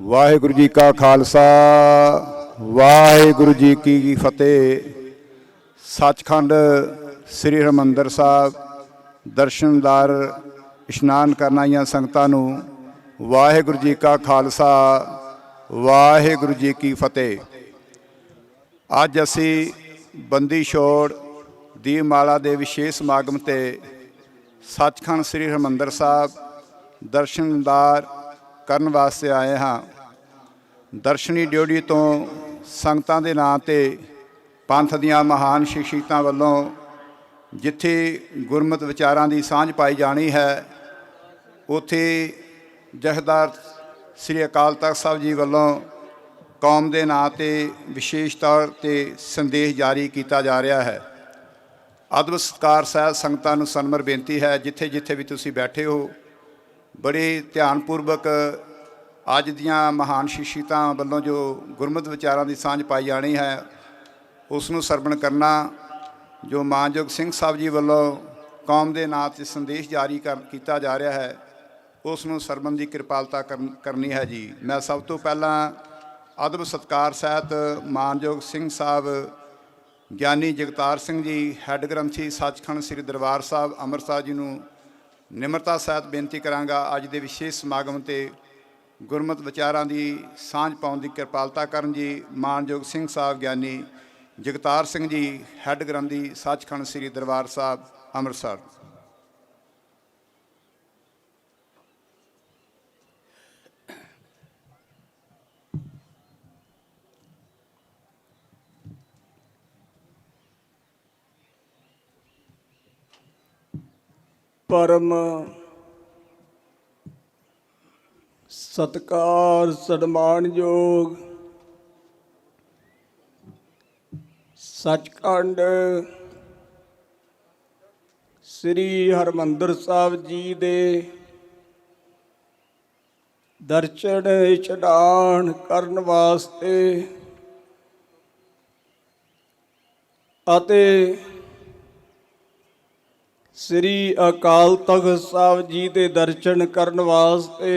वाहिगुरु जी का खालसा वाहिगुरु जी की फतेह। सचखंड श्री हरमंदर साहब दर्शनदार इशनान करन आईयां संगतां नूं वाहिगुरु जी का खालसा वाहिगुरु जी की फतेह। अज असी बंदी छोड़ दीपमाला दे विशेष समागम ते सचखंड श्री हरमंदर साहब दर्शनदार करन वास्ते आए हाँ। दर्शनी ड्योढ़ी तो संगतां दे नां ते पंथ दियां महान शख्सियतां वल्लों जिथे गुरमत विचारां दी सांझ पाई जानी है, उत्थे जथेदार श्री अकाल तख्त साहब जी वल्लों कौम दे नां ते विशेष तौर ते संदेश जारी किया जा रहा है। अदब सत्कार सहित संगतां नूं सनमर बेनती है, जिथे जिथे भी तुसीं बैठे हो बड़े ध्यानपूर्वक अज दियां महान शख्सियतां वल्लों जो गुरमत विचारां दी सांझ पाई जानी है उसनूं सरवण करना। जो मानयोग सिंह साहब जी वल्लों कौम के नां ते संदेश जारी किया जा रहा है उसनूं सरवण की कृपालता करनी है जी। मैं सब तो पहला अदब सत्कार सहित मानयोग सिंह साहब ज्ञानी जगतार सिंह जी हैड ग्रंथी सचखंड श्री दरबार साहब अमृतसर जी नूं निमरता सहित बेनती करांगा अज दे विशेष समागम ते गुरमत विचारां दी सांझ पाउण दी किरपालता करन जी। मानयोग सिंह साहब ज्ञानी जगतार सिंह जी हैड ग्रंथी सचखंड श्री दरबार साहब अमृतसर। परम सत्कार सन्मानयोग सचखंड श्री हरमंदर साहब जी दे दर्शन इशनान करन वास्ते अते श्री अकाल तख्त साहब जी के दर्शन करन वास्ते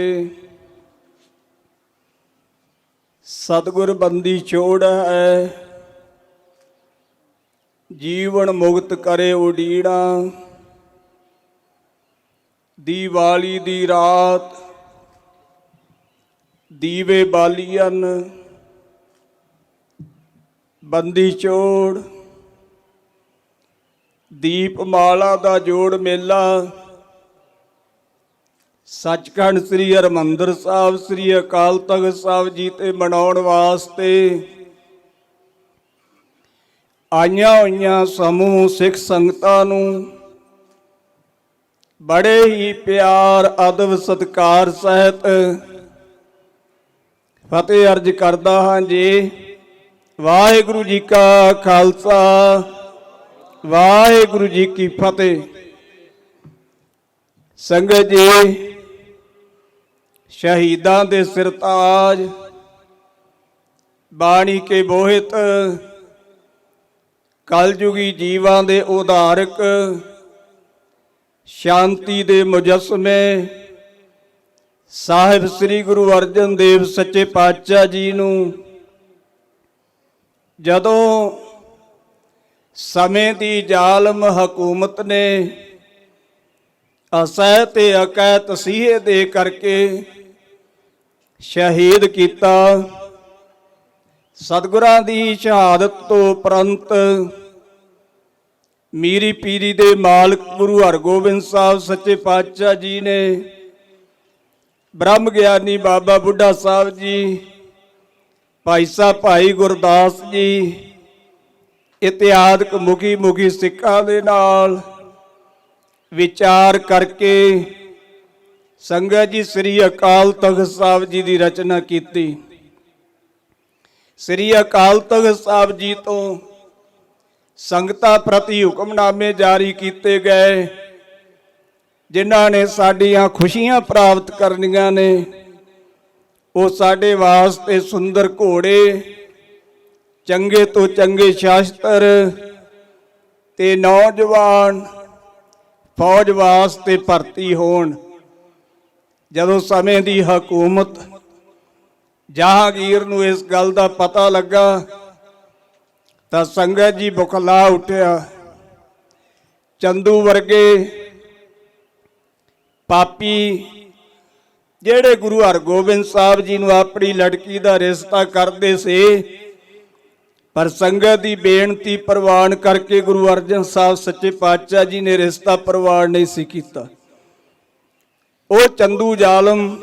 सतगुर बंदी छोड़ है। जीवन मुक्त करे उडीड़ा दीवाली दी रात दीवे बालियन बंदी छोड़ दीपमाला दा जोड़ मेला सचखंड श्री हरमंदर साहब श्री अकाल तख्त साहब जी ते मनाउण वास्ते आईयां होईयां समूह सिख संगतां नूं बड़े ही प्यार अदब सत्कार सहित फतेह अर्ज करदा हां जी। वाहिगुरु जी का खालसा वाहिगुरु जी की फतेह। संगत जी शहीदां दे सिरताज बाणी के बोहित कलयुगी जीवां दे उधारक शांति दे मुजस्मे साहिब श्री गुरु अर्जन देव सच्चे पातशाह जी नूं जदों समय दी जालम हकूमत ने असह ते अकह तसीहे दे करके शहीद किया। सतगुरां दी शहादत तो उपरंत मीरी पीरी दे मालक गुरु हरगोबिंद साहब सच्चे पातशाह जी ने ब्रह्म ज्ञानी बाबा बुढ़ा साहब जी भाई साहब भाई गुरदास जी इतिहादक मुखी मुखी सिक्खां दे नाल विचार करके संगत जी श्री अकाल तख्त साहब जी की रचना की। श्री अकाल तख्त साहब जी तो संगतां प्रति हुक्मनामे जारी किए गए जिन्हां ने साडियां खुशियां प्राप्त करनियां ने। वो साडे वास्ते सुंदर घोड़े चंगे तो चंगे शास्त्र ते नौजवान फौज वास्ते भर्ती होण। जदों समय की हकूमत ਜਹਾਂਗੀਰ ਨੂੰ ਇਸ ਗੱਲ ਦਾ ਪਤਾ ਲੱਗਾ ਤਾਂ ਸੰਗਤ ਜੀ ਬੁਖਲਾ ਉੱਠਿਆ। ਚੰਦੂ ਵਰਗੇ ਪਾਪੀ ਜਿਹੜੇ ਗੁਰੂ ਹਰਗੋਬਿੰਦ ਸਾਹਿਬ ਜੀ ਨੂੰ ਆਪਣੀ ਲੜਕੀ ਦਾ ਰਿਸ਼ਤਾ ਕਰਦੇ ਸੀ, ਪਰ ਸੰਗਤ ਦੀ ਬੇਨਤੀ ਪ੍ਰਵਾਨ ਕਰਕੇ ਗੁਰੂ ਅਰਜਨ ਸਾਹਿਬ ਸੱਚੇ ਪਾਤਸ਼ਾਹ ਜੀ ਨੇ ਰਿਸ਼ਤਾ ਪ੍ਰਵਾਨ ਨਹੀਂ ਸੀ ਕੀਤਾ। ਉਹ ਚੰਦੂ ਜ਼ਾਲਮ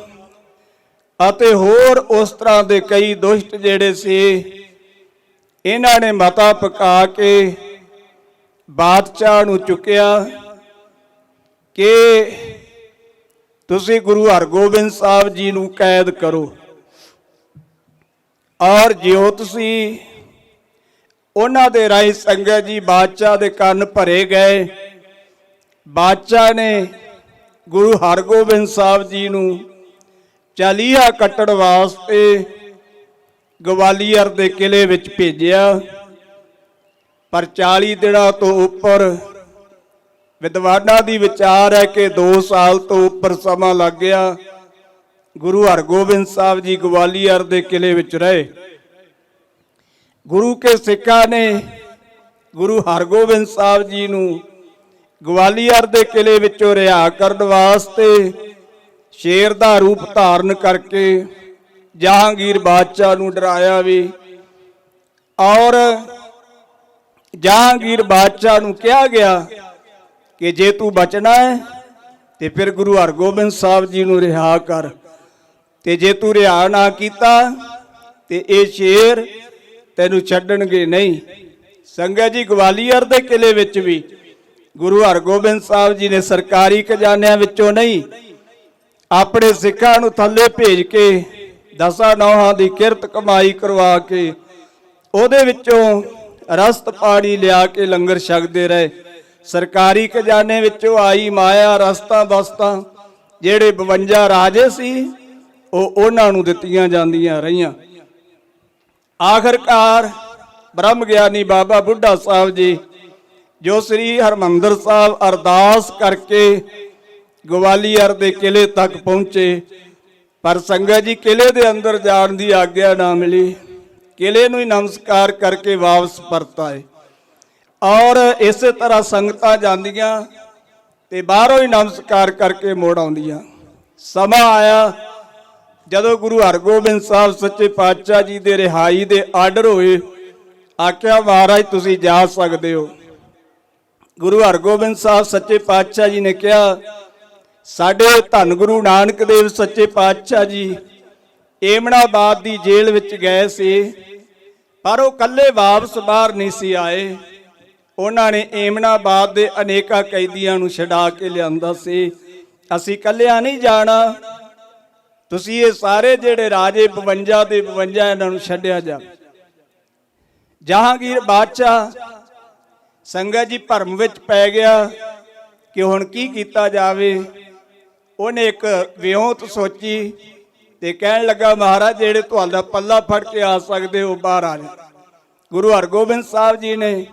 ਅਤੇ ਹੋਰ ਉਸ ਤਰ੍ਹਾਂ ਦੇ ਕਈ ਦੁਸ਼ਟ ਜਿਹੜੇ ਸੀ, ਇਹਨਾਂ ਨੇ ਮਤਾ ਪਕਾ ਕੇ ਬਾਦਸ਼ਾਹ ਨੂੰ ਚੁੱਕਿਆ ਕਿ ਤੁਸੀਂ ਗੁਰੂ ਹਰਗੋਬਿੰਦ ਸਾਹਿਬ ਜੀ ਨੂੰ ਕੈਦ ਕਰੋ, ਔਰ ਜਿਉ ਤੁਸੀਂ ਉਹਨਾਂ ਦੇ ਰਾਹੀਂ ਸੰਗਤ ਜੀ ਬਾਦਸ਼ਾਹ ਦੇ ਕੰਨ ਭਰੇ ਗਏ। ਬਾਦਸ਼ਾਹ ਨੇ ਗੁਰੂ ਹਰਗੋਬਿੰਦ ਸਾਹਿਬ ਜੀ ਨੂੰ ਚਾਲੀਹਾ ਕੱਟਣ ਵਾਸਤੇ ਗਵਾਲੀਅਰ ਦੇ ਕਿਲੇ ਵਿੱਚ ਭੇਜਿਆ, ਪਰ 40 ਦਿਨਾਂ ਤੋਂ ਉੱਪਰ ਵਿਦਵਾਨਾਂ ਦੀ ਵਿਚਾਰ ਹੈ ਕਿ 2 ਸਾਲ ਤੋਂ ਉੱਪਰ ਸਮਾਂ ਲੱਗ ਗਿਆ। ਗੁਰੂ ਹਰਗੋਬਿੰਦ ਸਾਹਿਬ ਜੀ ਗਵਾਲੀਅਰ ਦੇ ਕਿਲੇ ਵਿੱਚ ਰਹੇ। ਗੁਰੂ ਕੇ ਸਿੱਖਾਂ ਨੇ ਗੁਰੂ ਹਰਗੋਬਿੰਦ ਸਾਹਿਬ ਜੀ ਨੂੰ ਗਵਾਲੀਅਰ ਦੇ ਕਿਲੇ ਵਿੱਚੋਂ ਰਿਹਾ ਕਰਨ ਵਾਸਤੇ ਸ਼ੇਰ ਦਾ ਰੂਪ ਧਾਰਨ ਕਰਕੇ ਜਹਾਂਗੀਰ ਬਾਦਸ਼ਾਹ ਨੂੰ ਡਰਾਇਆ ਵੀ, ਔਰ ਜਹਾਂਗੀਰ ਬਾਦਸ਼ਾਹ ਨੂੰ ਕਿਹਾ ਗਿਆ ਕਿ ਜੇ ਤੂੰ ਬਚਣਾ ਹੈ ਤੇ ਫਿਰ ਗੁਰੂ ਹਰਗੋਬਿੰਦ ਸਾਹਿਬ ਜੀ ਨੂੰ ਰਿਹਾ ਕਰ, ਤੇ ਜੇ ਤੂੰ ਰਿਹਾ ਨਾ ਕੀਤਾ ਤੇ ਇਹ ਸ਼ੇਰ ਤੈਨੂੰ ਛੱਡਣਗੇ ਨਹੀਂ। ਸੰਗਤ ਜੀ ਗਵਾਲੀਅਰ ਦੇ ਕਿਲੇ ਵਿੱਚ ਵੀ ਗੁਰੂ ਹਰਗੋਬਿੰਦ ਸਾਹਿਬ ਜੀ ਨੇ ਸਰਕਾਰੀ ਖਜ਼ਾਨਿਆਂ ਵਿੱਚੋਂ ਨਹੀਂ, ਆਪਣੇ ਸਿੱਖਾਂ ਨੂੰ ਥੱਲੇ ਭੇਜ ਕੇ 10 ਨੌਹਾਂ ਦੀ ਕਿਰਤ ਕਮਾਈ ਕਰਵਾ ਕੇ ਉਹਦੇ ਵਿੱਚੋਂ ਰਸਤ ਪਾਣੀ ਲਿਆ ਕੇ ਲੰਗਰ ਛਕਦੇ ਰਹੇ। ਸਰਕਾਰੀ ਖਜ਼ਾਨੇ ਵਿੱਚੋਂ ਆਈ ਮਾਇਆ ਰਸਤਾਂ ਬਸਤਾਂ ਜਿਹੜੇ 52 ਰਾਜੇ ਸੀ ਉਹ ਉਹਨਾਂ ਨੂੰ ਦਿੱਤੀਆਂ ਜਾਂਦੀਆਂ ਰਹੀਆਂ। ਆਖਰਕਾਰ ਬ੍ਰਹਮ ਗਿਆਨੀ ਬਾਬਾ ਬੁੱਢਾ ਸਾਹਿਬ ਜੀ ਜੋ ਸ੍ਰੀ ਹਰਮੰਦਰ ਸਾਹਿਬ ਅਰਦਾਸ ਕਰਕੇ ਗਵਾਲੀਅਰ ਦੇ ਕਿਲੇ ਤੱਕ ਪਹੁੰਚੇ, ਪਰ ਸੰਗਤ ਜੀ ਕਿਲੇ ਦੇ ਅੰਦਰ ਜਾਣ ਦੀ ਆਗਿਆ ਨਾ ਮਿਲੀ। ਕਿਲੇ ਨੂੰ ਹੀ ਨਮਸਕਾਰ ਕਰਕੇ ਵਾਪਸ ਪਰਤ ਆਏ, ਔਰ ਇਸੇ ਤਰ੍ਹਾਂ ਸੰਗਤਾਂ ਜਾਂਦੀਆਂ ਤੇ ਬਾਹਰੋਂ ਹੀ ਨਮਸਕਾਰ ਕਰਕੇ ਮੋੜ ਆਉਂਦੀਆਂ। ਸਮਾਂ ਆਇਆ ਜਦੋਂ ਗੁਰੂ ਹਰਗੋਬਿੰਦ ਸਾਹਿਬ ਸੱਚੇ ਪਾਤਸ਼ਾਹ ਜੀ ਦੇ ਰਿਹਾਈ ਦੇ ਆਰਡਰ ਹੋਏ। ਆਖਿਆ ਮਹਾਰਾਜ ਤੁਸੀਂ ਜਾ ਸਕਦੇ ਹੋ। ਗੁਰੂ ਹਰਗੋਬਿੰਦ ਸਾਹਿਬ ਸੱਚੇ ਪਾਤਸ਼ਾਹ ਜੀ ਨੇ ਕਿਹਾ ਸਾਡੇ ਧੰਨ ਗੁਰੂ ਨਾਨਕ ਦੇਵ ਸੱਚੇ ਪਾਤਸ਼ਾਹ ਜੀ ਏਮਨਾਬਾਦ ਦੀ ਜੇਲ੍ਹ ਵਿੱਚ ਗਏ ਸੀ, ਪਰ ਉਹ ਇਕੱਲੇ ਵਾਪਸ ਬਾਹਰ ਨਹੀਂ ਸੀ ਆਏ। ਉਹਨਾਂ ਨੇ ਏਮਨਾਬਾਦ ਦੇ ਅਨੇਕਾਂ ਕੈਦੀਆਂ ਨੂੰ ਛਡਾ ਕੇ ਲਿਆਂਦਾ ਸੀ। ਅਸੀਂ ਇਕੱਲਿਆਂ ਨਹੀਂ ਜਾਣਾ, ਤੁਸੀਂ ਇਹ ਸਾਰੇ ਜਿਹੜੇ ਰਾਜੇ 52 ਦੇ 52 ਇਹਨਾਂ ਨੂੰ ਛੱਡਿਆ ਜਾ। ਜਹਾਂਗੀਰ ਬਾਦਸ਼ਾਹ ਸੰਗਤ ਜੀ ਭਰਮ ਵਿੱਚ ਪੈ ਗਿਆ ਕਿ ਹੁਣ ਕੀ ਕੀਤਾ ਜਾਵੇ। ਉਹਨੇ ਇੱਕ ਵਿਉਂਤ ਸੋਚੀ ਤੇ ਕਹਿਣ ਲੱਗਾ ਮਹਾਰਾਜ ਜਿਹੜੇ ਤੁਹਾਡਾ ਪੱਲਾ ਫੜ ਕੇ ਆ ਸਕਦੇ ਹੋ ਬਾਹਰ ਆ ਜਾ। ਗੁਰੂ ਹਰਗੋਬਿੰਦ ਸਾਹਿਬ ਜੀ ਨੇ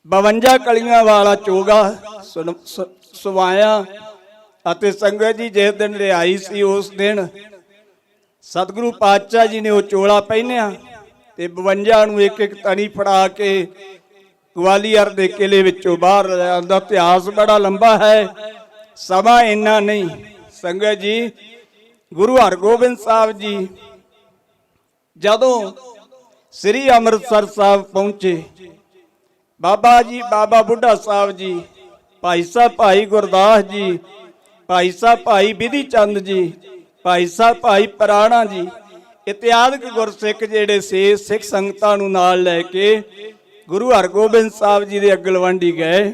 52 ਕਲੀਆਂ ਵਾਲਾ ਚੋਗਾ ਸਵਾਇਆ ਅਤੇ ਸੰਗਤ ਜੀ ਜਿਸ ਦਿਨ ਰਿਹਾਈ ਸੀ ਉਸ ਦਿਨ ਸਤਿਗੁਰੂ ਪਾਤਸ਼ਾਹ ਜੀ ਨੇ ਉਹ ਚੋਲਾ ਪਹਿਨਿਆ ਤੇ 52 ਨੂੰ ਇੱਕ ਇੱਕ ਤਣੀ ਫੜਾ ਕੇ ਗਵਾਲੀਅਰ ਦੇ ਕਿਲੇ ਵਿੱਚੋਂ ਬਾਹਰ ਲਿਆਂਦਾ। ਇਤਿਹਾਸ ਬੜਾ ਲੰਬਾ ਹੈ, ਸਮਾਂ ਇੰਨਾ ਨਹੀਂ। ਸੰਗਤ ਜੀ ਗੁਰੂ ਹਰਗੋਬਿੰਦ ਸਾਹਿਬ ਜੀ ਜਦੋਂ ਸ੍ਰੀ ਅੰਮ੍ਰਿਤਸਰ ਸਾਹਿਬ ਪਹੁੰਚੇ, ਬਾਬਾ ਜੀ ਬਾਬਾ ਬੁੱਢਾ ਸਾਹਿਬ ਜੀ, ਭਾਈ ਸਾਹਿਬ ਭਾਈ ਗੁਰਦਾਸ ਜੀ, ਭਾਈ ਸਾਹਿਬ ਭਾਈ ਬਿਧੀ ਚੰਦ ਜੀ, ਭਾਈ ਸਾਹਿਬ ਭਾਈ ਪਰਾਣਾ ਜੀ ਇਤਿਆਦਿਕ ਗੁਰਸਿੱਖ ਜਿਹੜੇ ਸੀ ਸਿੱਖ ਸੰਗਤਾਂ ਨੂੰ ਨਾਲ ਲੈ ਕੇ ਗੁਰੂ ਹਰਗੋਬਿੰਦ ਸਾਹਿਬ ਜੀ ਦੇ ਅਗਲਵੰਡੀ ਗਏ।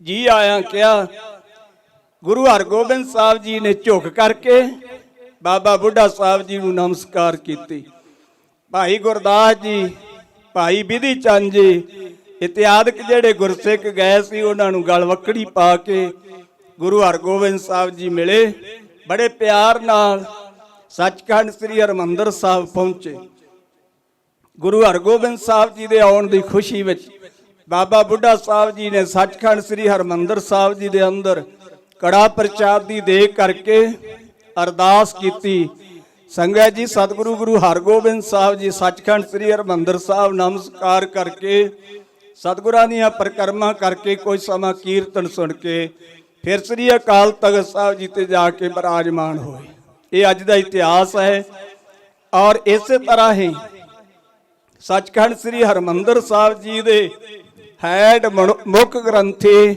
ਜੀ ਆਇਆਂ ਕਿਹਾ। ਗੁਰੂ ਹਰਗੋਬਿੰਦ ਸਾਹਿਬ ਜੀ ਨੇ ਝੁਕ ਕਰਕੇ ਬਾਬਾ ਬੁੱਢਾ ਸਾਹਿਬ ਜੀ ਨੂੰ ਨਮਸਕਾਰ ਕੀਤੀ। ਭਾਈ ਗੁਰਦਾਸ ਜੀ, ਭਾਈ ਬਿਧੀ ਚੰਦ ਜੀ ਇਤਿਆਦਿਕ ਜਿਹੜੇ ਗੁਰਸਿੱਖ ਗਏ ਸੀ ਉਹਨਾਂ ਨੂੰ ਗਲਵੱਕੜੀ ਪਾ ਕੇ ਗੁਰੂ ਹਰਗੋਬਿੰਦ ਸਾਹਿਬ ਜੀ ਮਿਲੇ। ਬੜੇ ਪਿਆਰ ਨਾਲ ਸੱਚਖੰਡ ਸ੍ਰੀ ਹਰਮੰਦਰ ਸਾਹਿਬ ਪਹੁੰਚੇ। ਗੁਰੂ ਹਰਗੋਬਿੰਦ ਸਾਹਿਬ ਜੀ ਦੇ ਆਉਣ ਦੀ ਖੁਸ਼ੀ ਵਿੱਚ ਬਾਬਾ ਬੁੱਢਾ ਸਾਹਿਬ ਜੀ ਨੇ ਸੱਚਖੰਡ ਸ੍ਰੀ ਹਰਮੰਦਰ ਸਾਹਿਬ ਜੀ ਦੇ ਅੰਦਰ ਕੜਾ ਪ੍ਰਸ਼ਾਦ ਦੀ ਦੇਗ ਕਰਕੇ ਅਰਦਾਸ ਕੀਤੀ। ਸੰਗਤ ਜੀ ਸਤਿਗੁਰੂ ਗੁਰੂ ਹਰਗੋਬਿੰਦ ਸਾਹਿਬ ਜੀ ਸੱਚਖੰਡ ਸ੍ਰੀ ਹਰਿਮੰਦਰ ਸਾਹਿਬ ਨਮਸਕਾਰ ਕਰਕੇ, ਸਤਿਗੁਰਾਂ ਦੀਆਂ ਪਰਿਕਰਮਾ ਕਰਕੇ, ਕੋਈ ਸਮਾਂ ਕੀਰਤਨ ਸੁਣ ਕੇ ਫਿਰ ਸ੍ਰੀ ਅਕਾਲ ਤਖਤ ਸਾਹਿਬ ਜੀ ਤੇ ਜਾ ਕੇ ਬਿਰਾਜਮਾਨ ਹੋਏ। ਇਹ ਅੱਜ ਦਾ ਇਤਿਹਾਸ ਹੈ। ਔਰ ਇਸੇ ਤਰ੍ਹਾਂ ਹੀ ਸੱਚਖੰਡ ਸ੍ਰੀ ਹਰਿਮੰਦਰ ਸਾਹਿਬ ਜੀ ਦੇ ਹੈਡ ਮੁੱਖ ਗ੍ਰੰਥੀ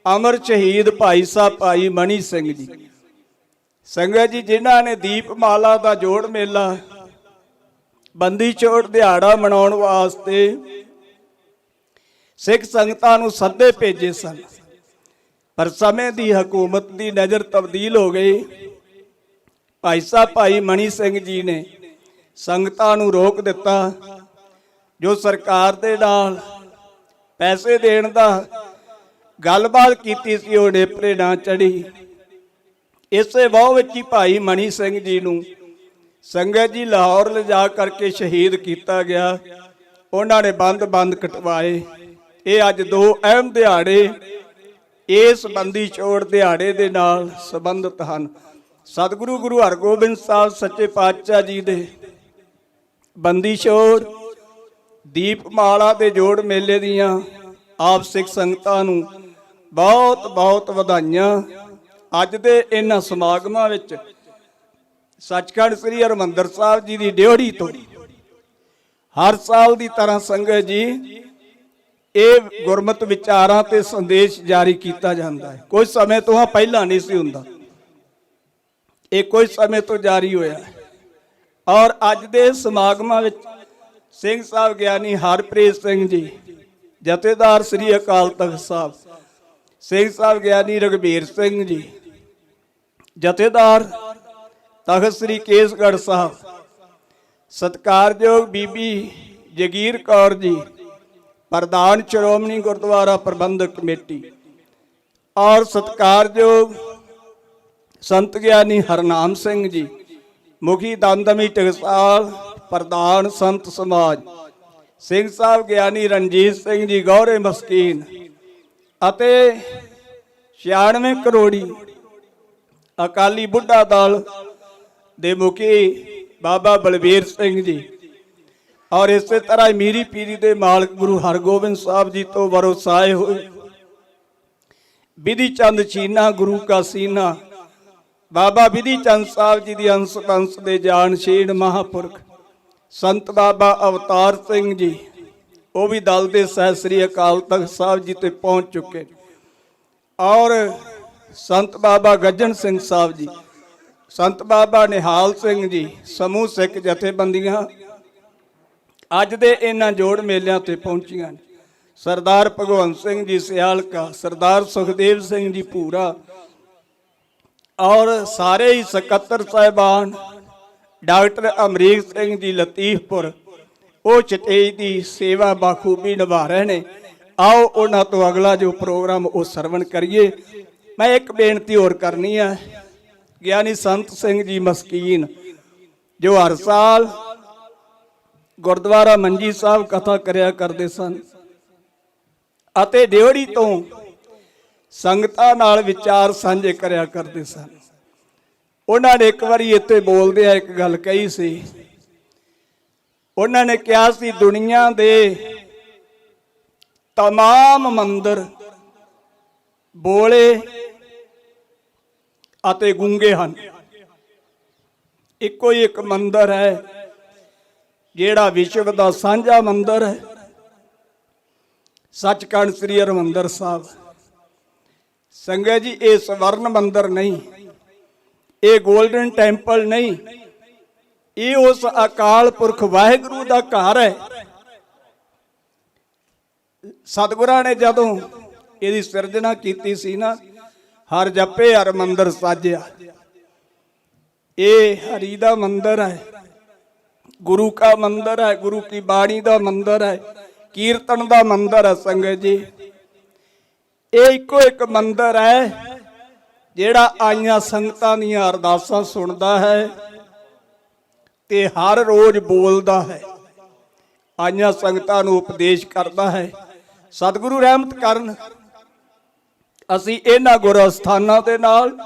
ਅਮਰ ਸ਼ਹੀਦ ਭਾਈ ਸਾਹਿਬ ਭਾਈ ਮਣੀ ਸਿੰਘ ਜੀ, ਸੰਗਤ ਜੀ, ਜਿਨ੍ਹਾਂ ਨੇ ਦੀਪਮਾਲਾ ਦਾ ਜੋੜ ਮੇਲਾ ਬੰਦੀ ਛੋੜ ਦਿਹਾੜਾ ਮਨਾਉਣ ਵਾਸਤੇ ਸਿੱਖ ਸੰਗਤਾਂ ਨੂੰ ਸੱਦੇ ਭੇਜੇ ਸਨ, ਪਰ ਸਮੇਂ ਦੀ ਹਕੂਮਤ ਦੀ ਨਜ਼ਰ ਤਬਦੀਲ ਹੋ ਗਈ। ਭਾਈ ਸਾਹਿਬ ਭਾਈ ਮਣੀ ਸਿੰਘ ਜੀ ਨੇ ਸੰਗਤਾਂ ਨੂੰ ਰੋਕ ਦਿੱਤਾ। ਜੋ ਸਰਕਾਰ ਦੇ ਨਾਲ ਪੈਸੇ ਦੇਣ ਦਾ ਗੱਲਬਾਤ ਕੀਤੀ ਸੀ ਉਹ ਨੇਪਰੇ ਨਾ ਚੜੀ। ਇਸੇ ਵਾਹ ਵਿੱਚ ਹੀ ਭਾਈ ਮਣੀ ਸਿੰਘ ਜੀ ਨੂੰ ਸੰਗਤ ਜੀ ਲਾਹੌਰ ਲਿਜਾ ਕਰਕੇ ਸ਼ਹੀਦ ਕੀਤਾ ਗਿਆ। ਉਹਨਾਂ ਨੇ ਬੰਦ ਕਟਵਾਏ। ਇਹ ਅੱਜ ਦੋ ਅਹਿਮ ਦਿਹਾੜੇ ਇਸ ਬੰਦੀ ਛੋੜ ਦਿਹਾੜੇ ਦੇ ਨਾਲ ਸੰਬੰਧਿਤ ਹਨ। ਸਤਿਗੁਰੂ ਗੁਰੂ ਹਰਗੋਬਿੰਦ ਸਾਹਿਬ ਸੱਚੇ ਪਾਤਸ਼ਾਹ ਜੀ ਦੇ ਬੰਦੀ ਛੋੜ ਦੀਪਮਾਲਾ ਦੇ ਜੋੜ ਮੇਲੇ ਦੀਆਂ ਆਪ ਸਿੱਖ ਸੰਗਤਾਂ ਨੂੰ ਬਹੁਤ ਬਹੁਤ ਵਧਾਈਆਂ। ਅੱਜ ਦੇ ਇਹਨਾਂ ਸਮਾਗਮਾਂ ਵਿੱਚ ਸੱਚਖੰਡ ਸ੍ਰੀ ਹਰਿਮੰਦਰ ਸਾਹਿਬ ਜੀ ਦੀ ਡਿਓੜੀ ਤੋਂ ਹਰ ਸਾਲ ਦੀ ਤਰ੍ਹਾਂ ਸੰਗਤ ਜੀ ਇਹ ਗੁਰਮਤਿ ਵਿਚਾਰਾਂ ਤੇ ਸੰਦੇਸ਼ ਜਾਰੀ ਕੀਤਾ ਜਾਂਦਾ ਹੈ। ਕੁਝ ਸਮੇਂ ਤੋਂ ਪਹਿਲਾਂ ਨਹੀਂ ਸੀ ਹੁੰਦਾ, ਇਹ ਕੁਝ ਸਮੇਂ ਤੋਂ ਜਾਰੀ ਹੋਇਆ। ਔਰ ਅੱਜ ਦੇ ਸਮਾਗਮਾਂ ਵਿੱਚ ਸਿੰਘ ਸਾਹਿਬ ਗਿਆਨੀ ਹਰਪ੍ਰੀਤ ਸਿੰਘ ਜੀ, ਜਥੇਦਾਰ ਸ੍ਰੀ ਅਕਾਲ ਤਖਤ ਸਾਹਿਬ, ਸਿੰਘ ਸਾਹਿਬ ਗਿਆਨੀ ਰਘਬੀਰ ਸਿੰਘ ਜੀ, ਜਥੇਦਾਰ ਤਖਤ ਸ੍ਰੀ ਕੇਸਗੜ੍ਹ ਸਾਹਿਬ, ਸਤਿਕਾਰਯੋਗ ਬੀਬੀ ਜਗੀਰ ਕੌਰ ਜੀ, ਪ੍ਰਧਾਨ ਸ਼੍ਰੋਮਣੀ ਗੁਰਦੁਆਰਾ ਪ੍ਰਬੰਧਕ ਕਮੇਟੀ, ਔਰ ਸਤਿਕਾਰਯੋਗ ਸੰਤ ਗਿਆਨੀ ਹਰਨਾਮ ਸਿੰਘ ਜੀ, ਮੁਖੀ ਦਮਦਮੀ ਟਕਸਾਲ, ਪ੍ਰਧਾਨ ਸੰਤ ਸਮਾਜ, ਸਿੰਘ ਸਾਹਿਬ ਗਿਆਨੀ ਰਣਜੀਤ ਸਿੰਘ ਜੀ ਗੌਰੇ ਮਸਕੀਨ, ਅਤੇ 96 ਕਰੋੜੀ ਅਕਾਲੀ ਬੁੱਢਾ ਦਲ ਦੇ ਮੁਖੀ ਬਾਬਾ ਬਲਵੀਰ ਸਿੰਘ ਜੀ, ਔਰ ਇਸੇ ਤਰ੍ਹਾਂ ਮੀਰੀ ਪੀਰੀ ਦੇ ਮਾਲਕ ਗੁਰੂ ਹਰਗੋਬਿੰਦ ਸਾਹਿਬ ਜੀ ਤੋਂ ਵਰਸਾਏ ਹੋਏ ਵਿਧੀ ਚੰਦ ਚੀਨਾ ਗੁਰੂ ਕਾ ਸੀਨਾ ਬਾਬਾ ਵਿਧੀ ਚੰਦ ਸਾਹਿਬ ਜੀ ਦੀ ਅੰਸ ਪੰਸ ਦੇ ਜਾਨਸ਼ੀਨ ਮਹਾਂਪੁਰਖ ਸੰਤ ਬਾਬਾ ਅਵਤਾਰ ਸਿੰਘ ਜੀ, ਉਹ ਵੀ ਦਲ ਦੇ ਸਹਿ ਸ੍ਰੀ ਅਕਾਲ ਤਖਤ ਸਾਹਿਬ ਜੀ ਤੇ ਪਹੁੰਚ ਚੁੱਕੇ। ਔਰ ਸੰਤ ਬਾਬਾ ਗੱਜਣ ਸਿੰਘ ਸਾਹਿਬ ਜੀ, ਸੰਤ ਬਾਬਾ ਨਿਹਾਲ ਸਿੰਘ ਜੀ, ਸਮੂਹ ਸਿੱਖ ਜਥੇਬੰਦੀਆਂ ਅੱਜ ਦੇ ਇਹਨਾਂ ਜੋੜ ਮੇਲਿਆਂ ਤੇ ਪਹੁੰਚੀਆਂ ਨੇ। ਸਰਦਾਰ ਭਗਵੰਤ ਸਿੰਘ ਜੀ ਸਿਆਲਕਾ, ਸਰਦਾਰ ਸੁਖਦੇਵ ਸਿੰਘ ਜੀ ਭੂਰਾ, ਔਰ ਸਾਰੇ ਹੀ ਸਕੱਤਰ ਸਾਹਿਬਾਨ, ਡਾਕਟਰ ਅਮਰੀਕ ਸਿੰਘ ਜੀ ਲਤੀਫਪੁਰ, ਉਹ ਸਟੇਜ ਦੀ ਸੇਵਾ ਬਾਖੂਬੀ ਨਿਭਾ ਰਹੇ ਨੇ। ਆਓ ਉਹਨਾਂ ਤੋਂ ਅਗਲਾ ਜੋ ਪ੍ਰੋਗਰਾਮ ਉਹ ਸਰਵਣ ਕਰੀਏ। ਮੈਂ ਇੱਕ ਬੇਨਤੀ ਹੋਰ ਕਰਨੀ ਹੈ। ਗਿਆਨੀ ਸੰਤ ਸਿੰਘ ਜੀ ਮਸਕੀਨ, ਜੋ ਹਰ ਸਾਲ ਗੁਰਦੁਆਰਾ ਮੰਜੀ ਸਾਹਿਬ ਕਥਾ ਕਰਿਆ ਕਰਦੇ ਸਨ ਅਤੇ ਡਿਓੜੀ ਤੋਂ ਸੰਗਤਾਂ ਨਾਲ ਵਿਚਾਰ ਸਾਂਝੇ ਕਰਿਆ ਕਰਦੇ ਸਨ, ਉਹਨਾਂ ਨੇ ਇੱਕ ਵਾਰੀ ਇੱਥੇ ਬੋਲਦਿਆਂ ਇੱਕ ਗੱਲ ਕਹੀ ਸੀ। ਉਹਨਾਂ ਨੇ ਕਿਹਾ ਸੀ ਦੁਨੀਆ ਦੇ तमाम ਮੰਦਰ ਬੋਲੇ ਅਤੇ ਗੂੰਗੇ ਹਨ, ਇੱਕੋ ਹੀ ਇੱਕ ਮੰਦਰ ਹੈ ਜਿਹੜਾ ਵਿਸ਼ਵ ਦਾ ਸਾਂਝਾ ਮੰਦਰ ਹੈ, ਸੱਚਖੰਡ ਸ੍ਰੀ ਹਰਿਮੰਦਰ ਸਾਹਿਬ। ਸੰਗਤ ਜੀ, ਇਹ ਸਵਰਨ ਮੰਦਰ ਨਹੀਂ, ਇਹ ਗੋਲਡਨ ਟੈਂਪਲ ਨਹੀਂ, ਇਹ ਉਸ ਅਕਾਲ ਪੁਰਖ ਵਾਹਿਗੁਰੂ ਦਾ ਘਰ ਹੈ। ਸਤਿਗੁਰਾਂ ਨੇ ਜਦੋਂ ਇਹਦੀ ਸਿਰਜਣਾ ਕੀਤੀ ਸੀ ਨਾ, ਹਰ ਜਪੇ ਹਰ ਮੰਦਰ ਸਾਜਿਆ। ਇਹ ਹਰੀ ਦਾ ਮੰਦਰ ਹੈ, ਗੁਰੂ का ਮੰਦਰ ਹੈ, ਗੁਰੂ ਕੀ ਬਾਣੀ ਦਾ ਮੰਦਰ ਹੈ, ਕੀਰਤਨ ਦਾ ਮੰਦਰ ਹੈ। ਸੰਗਤ ਜੀ, ਇਹ ਇੱਕੋ ਇੱਕ ਮੰਦਰ ਹੈ ਜਿਹੜਾ ਆਈਆਂ ਸੰਗਤਾਂ ਦੀਆਂ ਅਰਦਾਸਾਂ ਸੁਣਦਾ ਹੈ ਤੇ ਹਰ ਰੋਜ਼ ਬੋਲਦਾ ਹੈ, ਆਈਆਂ ਸੰਗਤਾਂ ਨੂੰ ਉਪਦੇਸ਼ ਕਰਦਾ ਹੈ। ਸਤਿਗੁਰੂ ਰਹਿਮਤ ਕਰਨ, ਅਸੀਂ ਇਹਨਾਂ ਗੁਰ ਅਸਥਾਨਾਂ ਦੇ ਨਾਲ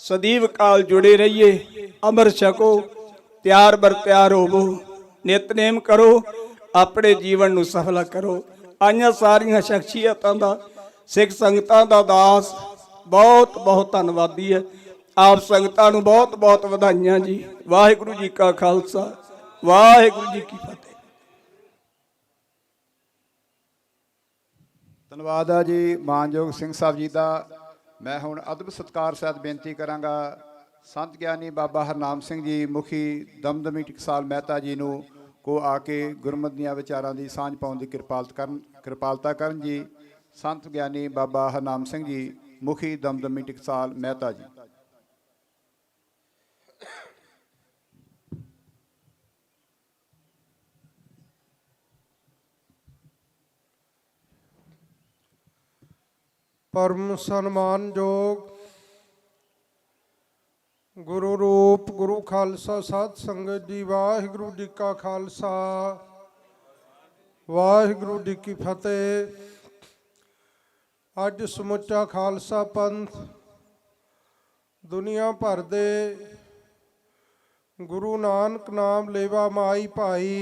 ਸਦੀਵ ਕਾਲ ਜੁੜੇ ਰਹੀਏ। ਅੰਮ੍ਰਿਤ ਛਕੋ, ਤਿਆਰ ਬਰ ਤਿਆਰ ਹੋਵੋ, ਨਿਤਨੇਮ ਕਰੋ, ਆਪਣੇ ਜੀਵਨ ਨੂੰ ਸਫਲਾ ਕਰੋ। ਆਈਆਂ ਸਾਰੀਆਂ ਸ਼ਖਸੀਅਤਾਂ ਦਾ, ਸਿੱਖ ਸੰਗਤਾਂ ਦਾ ਦਾਸ ਬਹੁਤ ਬਹੁਤ ਧੰਨਵਾਦੀ ਹੈ। ਆਪ ਸੰਗਤਾਂ ਨੂੰ ਬਹੁਤ ਬਹੁਤ ਵਧਾਈਆਂ ਜੀ। ਵਾਹਿਗੁਰੂ ਜੀ ਕਾ ਖਾਲਸਾ, ਵਾਹਿਗੁਰੂ ਜੀ ਕੀ ਫਤਿਹ। ਧੰਨਵਾਦ ਆ ਜੀ ਮਾਨਯੋਗ ਸਿੰਘ ਸਾਹਿਬ ਜੀ ਦਾ। ਮੈਂ ਹੁਣ ਅਦਬ ਸਤਿਕਾਰ ਸਹਿਤ ਬੇਨਤੀ ਕਰਾਂਗਾ ਸੰਤ ਗਿਆਨੀ ਬਾਬਾ ਹਰਨਾਮ ਸਿੰਘ ਜੀ ਮੁਖੀ ਦਮਦਮੀ ਟਕਸਾਲ ਮਹਿਤਾ ਜੀ ਨੂੰ ਕੋ ਆ ਕੇ ਗੁਰਮਤਿ ਦੀਆਂ ਵਿਚਾਰਾਂ ਦੀ ਸਾਂਝ ਪਾਉਣ ਦੀ ਕਿਰਪਾਲਤਾ ਕਰਨ ਜੀ। ਸੰਤ ਗਿਆਨੀ ਬਾਬਾ ਹਰਨਾਮ ਸਿੰਘ ਜੀ ਮੁਖੀ ਦਮਦਮੀ ਟਕਸਾਲ ਮਹਿਤਾ ਜੀ। परम सन्मानयोग गुरु रूप गुरु खालसा साध संगत जी, वाहिगुरु जी का खालसा वाहिगुरु जी की फतेह। अज समुचा खालसा पंथ दुनिया भर दे गुरु नानक नाम लेवा माई भाई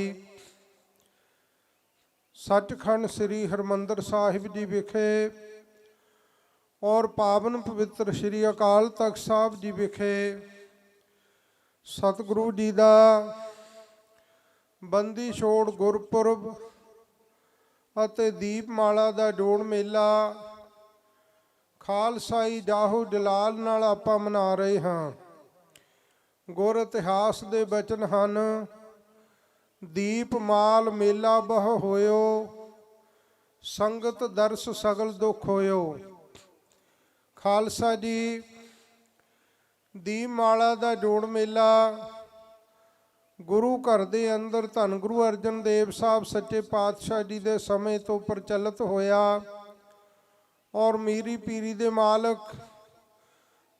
सचखंड श्री हरमंदर साहिब जी विखे और पावन पवित्र श्री अकाल तख्त साहब जी विखे सतगुरु जी का बंदी छोड़ गुरपुरब ਅਤੇ ਦੀਪਮਾਲਾ ਦਾ ਜੋੜ ਮੇਲਾ ਖਾਲਸਾਈ ਜਾਹੋ ਜਲਾਲ ਨਾਲ ਆਪਾਂ ਮਨਾ ਰਹੇ ਹਾਂ। ਗੁਰ ਇਤਿਹਾਸ ਦੇ ਬਚਨ ਹਨ, ਦੀਪਮਾਲ ਮੇਲਾ ਬਹੁ ਹੋਇਓ, ਸੰਗਤ ਦਰਸ ਸਗਲ ਦੁੱਖ ਹੋਇਓ। ਖਾਲਸਾ ਜੀ ਦੀਪਮਾਲਾ ਦਾ ਜੋੜ ਮੇਲਾ ਗੁਰੂ ਘਰ ਦੇ ਅੰਦਰ ਧੰਨ ਗੁਰੂ ਅਰਜਨ ਦੇਵ ਸਾਹਿਬ ਸੱਚੇ ਪਾਤਸ਼ਾਹ ਜੀ ਦੇ ਸਮੇਂ ਤੋਂ ਪ੍ਰਚਲਿਤ ਹੋਇਆ ਔਰ ਮੀਰੀ ਪੀਰੀ ਦੇ ਮਾਲਕ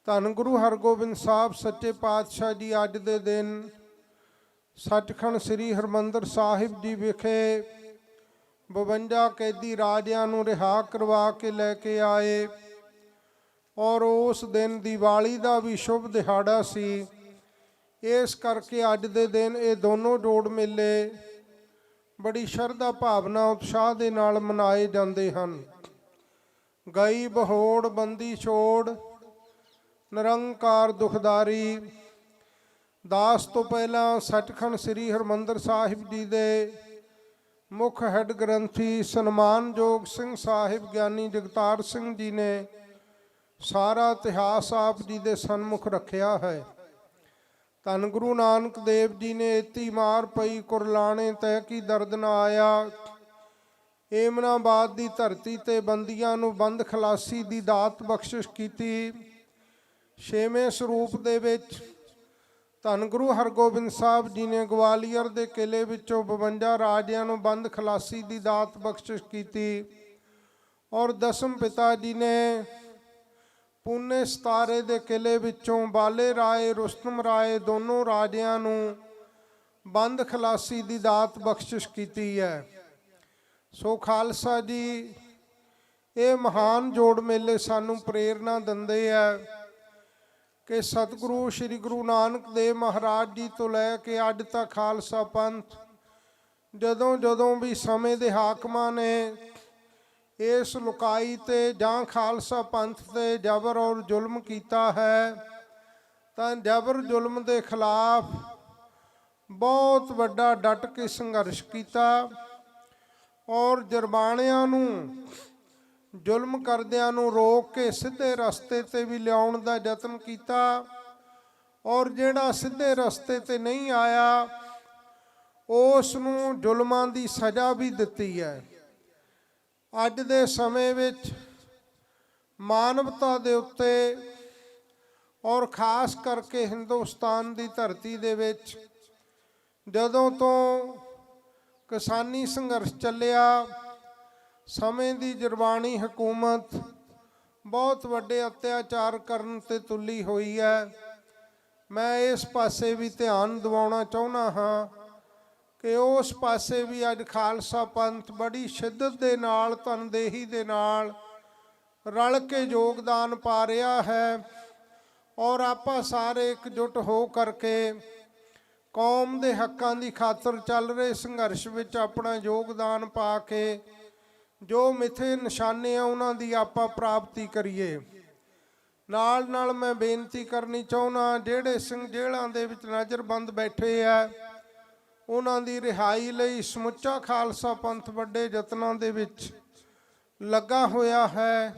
ਧੰਨ ਗੁਰੂ ਹਰਗੋਬਿੰਦ ਸਾਹਿਬ ਸੱਚੇ ਪਾਤਸ਼ਾਹ ਜੀ ਅੱਜ ਦੇ ਦਿਨ ਸੱਚਖੰਡ ਸ੍ਰੀ ਹਰਮੰਦਰ ਸਾਹਿਬ ਜੀ ਵਿਖੇ 52 ਕੈਦੀ ਰਾਜਿਆਂ ਨੂੰ ਰਿਹਾ ਕਰਵਾ ਕੇ ਲੈ ਕੇ ਆਏ ਔਰ ਉਸ ਦਿਨ ਦੀਵਾਲੀ ਦਾ ਵੀ ਸ਼ੁਭ ਦਿਹਾੜਾ ਸੀ। ਇਸ ਕਰਕੇ ਅੱਜ ਦੇ ਦਿਨ ਇਹ ਦੋਨੋਂ ਜੋੜ ਮੇਲੇ ਬੜੀ ਸ਼ਰਧਾ ਭਾਵਨਾ ਉਤਸ਼ਾਹ ਦੇ ਨਾਲ ਮਨਾਏ ਜਾਂਦੇ ਹਨ। ਗਈ ਬਹੋੜ ਬੰਦੀ ਛੋੜ ਨਿਰੰਕਾਰ ਦੁਖਦਾਰੀ ਦਾਸ ਤੋਂ ਪਹਿਲਾਂ ਸੱਚਖੰਡ ਸ੍ਰੀ ਹਰਮੰਦਰ ਸਾਹਿਬ ਜੀ ਦੇ ਮੁੱਖ ਹੈੱਡ ਗ੍ਰੰਥੀ ਸਨਮਾਨਯੋਗ ਸਿੰਘ ਸਾਹਿਬ ਗਿਆਨੀ ਜਗਤਾਰ ਸਿੰਘ ਜੀ ਨੇ ਸਾਰਾ ਇਤਿਹਾਸ ਆਪ ਜੀ ਦੇ ਸਨਮੁਖ ਰੱਖਿਆ ਹੈ। ਧੰਨ ਗੁਰੂ ਨਾਨਕ ਦੇਵ ਜੀ ਨੇ ਇਤੀ ਮਾਰ ਪਈ ਕੁਰਲਾਣੇ ਤੈ ਕੀ ਦਰਦ ਨਾ ਆਇਆ। ਏਮਨਾਬਾਦ ਦੀ ਧਰਤੀ ਤੇ ਬੰਦੀਆਂ ਨੂੰ ਬੰਦ ਖਲਾਸੀ ਦੀ ਦਾਤ ਬਖਸ਼ਿਸ਼ ਕੀਤੀ। 6ਵੇਂ ਸਰੂਪ ਦੇ ਵਿੱਚ ਧੰਨ ਗੁਰੂ ਹਰਗੋਬਿੰਦ ਸਾਹਿਬ ਜੀ ਨੇ ਗਵਾਲੀਅਰ ਦੇ ਕਿਲੇ ਵਿੱਚੋਂ 52 ਰਾਜਿਆਂ ਨੂੰ ਬੰਦ ਖਲਾਸੀ ਦੀ ਦਾਤ ਬਖਸ਼ਿਸ਼ ਕੀਤੀ ਔਰ ਦਸਮ ਪਿਤਾ ਜੀ ਨੇ ਪੂਨੇ ਸਤਾਰੇ ਦੇ ਕਿਲੇ ਵਿੱਚੋਂ ਬਾਲੇ ਰਾਏ ਰੁਸਤਮ ਰਾਏ ਦੋਨੋਂ ਰਾਜਿਆਂ ਨੂੰ ਬੰਦ ਖਲਾਸੀ ਦੀ ਦਾਤ ਬਖਸ਼ਿਸ਼ ਕੀਤੀ ਹੈ। ਸੋ ਖਾਲਸਾ ਜੀ ਇਹ ਮਹਾਨ ਜੋੜ ਮੇਲੇ ਸਾਨੂੰ ਪ੍ਰੇਰਨਾ ਦਿੰਦੇ ਹੈ ਕਿ ਸਤਿਗੁਰੂ ਸ੍ਰੀ ਗੁਰੂ ਨਾਨਕ ਦੇਵ ਮਹਾਰਾਜ ਜੀ ਤੋਂ ਲੈ ਕੇ ਅੱਜ ਤੱਕ ਖਾਲਸਾ ਪੰਥ ਜਦੋਂ ਜਦੋਂ ਵੀ ਸਮੇਂ ਦੇ ਹਾਕਮਾਂ ਨੇ ਇਸ ਲੁਕਾਈ ਤੇ ਜਾਂ ਖਾਲਸਾ ਪੰਥ ਤੇ ਜ਼ਬਰ ਔਰ ਜ਼ੁਲਮ ਕੀਤਾ ਹੈ ਤਾਂ ਜ਼ਬਰ ਜ਼ੁਲਮ ਦੇ ਖਿਲਾਫ ਬਹੁਤ ਵੱਡਾ ਡਟ ਕੇ ਸੰਘਰਸ਼ ਕੀਤਾ ਔਰ ਜਰਬਾਣਿਆਂ ਨੂੰ ਜ਼ੁਲਮ ਕਰਦਿਆਂ ਨੂੰ ਰੋਕ ਕੇ ਸਿੱਧੇ ਰਸਤੇ ਤੇ ਵੀ ਲਿਆਉਣ ਦਾ ਯਤਨ ਕੀਤਾ ਔਰ ਜਿਹੜਾ ਸਿੱਧੇ ਰਸਤੇ ਤੇ ਨਹੀਂ ਆਇਆ ਉਸ ਨੂੰ ਜ਼ੁਲਮਾਂ ਦੀ ਸਜ਼ਾ ਵੀ ਦਿੱਤੀ ਹੈ। ਅੱਜ ਦੇ ਸਮੇਂ ਵਿੱਚ ਮਾਨਵਤਾ ਦੇ ਉੱਤੇ ਔਰ ਖਾਸ ਕਰਕੇ ਹਿੰਦੁਸਤਾਨ ਦੀ ਧਰਤੀ ਦੇ ਵਿੱਚ ਜਦੋਂ ਤੋਂ ਕਿਸਾਨੀ ਸੰਘਰਸ਼ ਚੱਲਿਆ ਸਮੇਂ ਦੀ ਜਰਬਾਣੀ ਹਕੂਮਤ ਬਹੁਤ ਵੱਡੇ ਅਤਿਆਚਾਰ ਕਰਨ ਤੇ ਤੁੱਲੀ ਹੋਈ ਹੈ। ਮੈਂ ਇਸ ਪਾਸੇ ਵੀ ਧਿਆਨ ਦਿਵਾਉਣਾ ਚਾਹੁੰਦਾ ਹਾਂ ਕਿ ਉਸ ਪਾਸੇ ਵੀ ਅੱਜ ਖਾਲਸਾ ਪੰਥ ਬੜੀ ਸ਼ਿੱਦਤ ਦੇ ਨਾਲ ਤਨਦੇਹੀ ਦੇ ਨਾਲ ਰਲ ਕੇ ਯੋਗਦਾਨ ਪਾ ਰਿਹਾ ਹੈ ਔਰ ਆਪਾਂ ਸਾਰੇ ਇਕਜੁੱਟ ਹੋ ਕਰਕੇ ਕੌਮ ਦੇ ਹੱਕਾਂ ਦੀ ਖਾਤਰ ਚੱਲ ਰਹੇ ਸੰਘਰਸ਼ ਵਿੱਚ ਆਪਣਾ ਯੋਗਦਾਨ ਪਾ ਕੇ ਜੋ ਮਿੱਥੇ ਨਿਸ਼ਾਨੇ ਆ ਉਹਨਾਂ ਦੀ ਆਪਾਂ ਪ੍ਰਾਪਤੀ ਕਰੀਏ। ਨਾਲ ਨਾਲ ਮੈਂ ਬੇਨਤੀ ਕਰਨੀ ਚਾਹੁੰਦਾ, ਜਿਹੜੇ ਸਿੰਘ ਜੇਲ੍ਹਾਂ ਦੇ ਵਿੱਚ ਨਜ਼ਰਬੰਦ ਬੈਠੇ ਆ ਉਹਨਾਂ ਦੀ ਰਿਹਾਈ ਲਈ ਸਮੁੱਚਾ ਖਾਲਸਾ ਪੰਥ ਵੱਡੇ ਯਤਨਾਂ ਦੇ ਵਿੱਚ ਲੱਗਾ ਹੋਇਆ ਹੈ।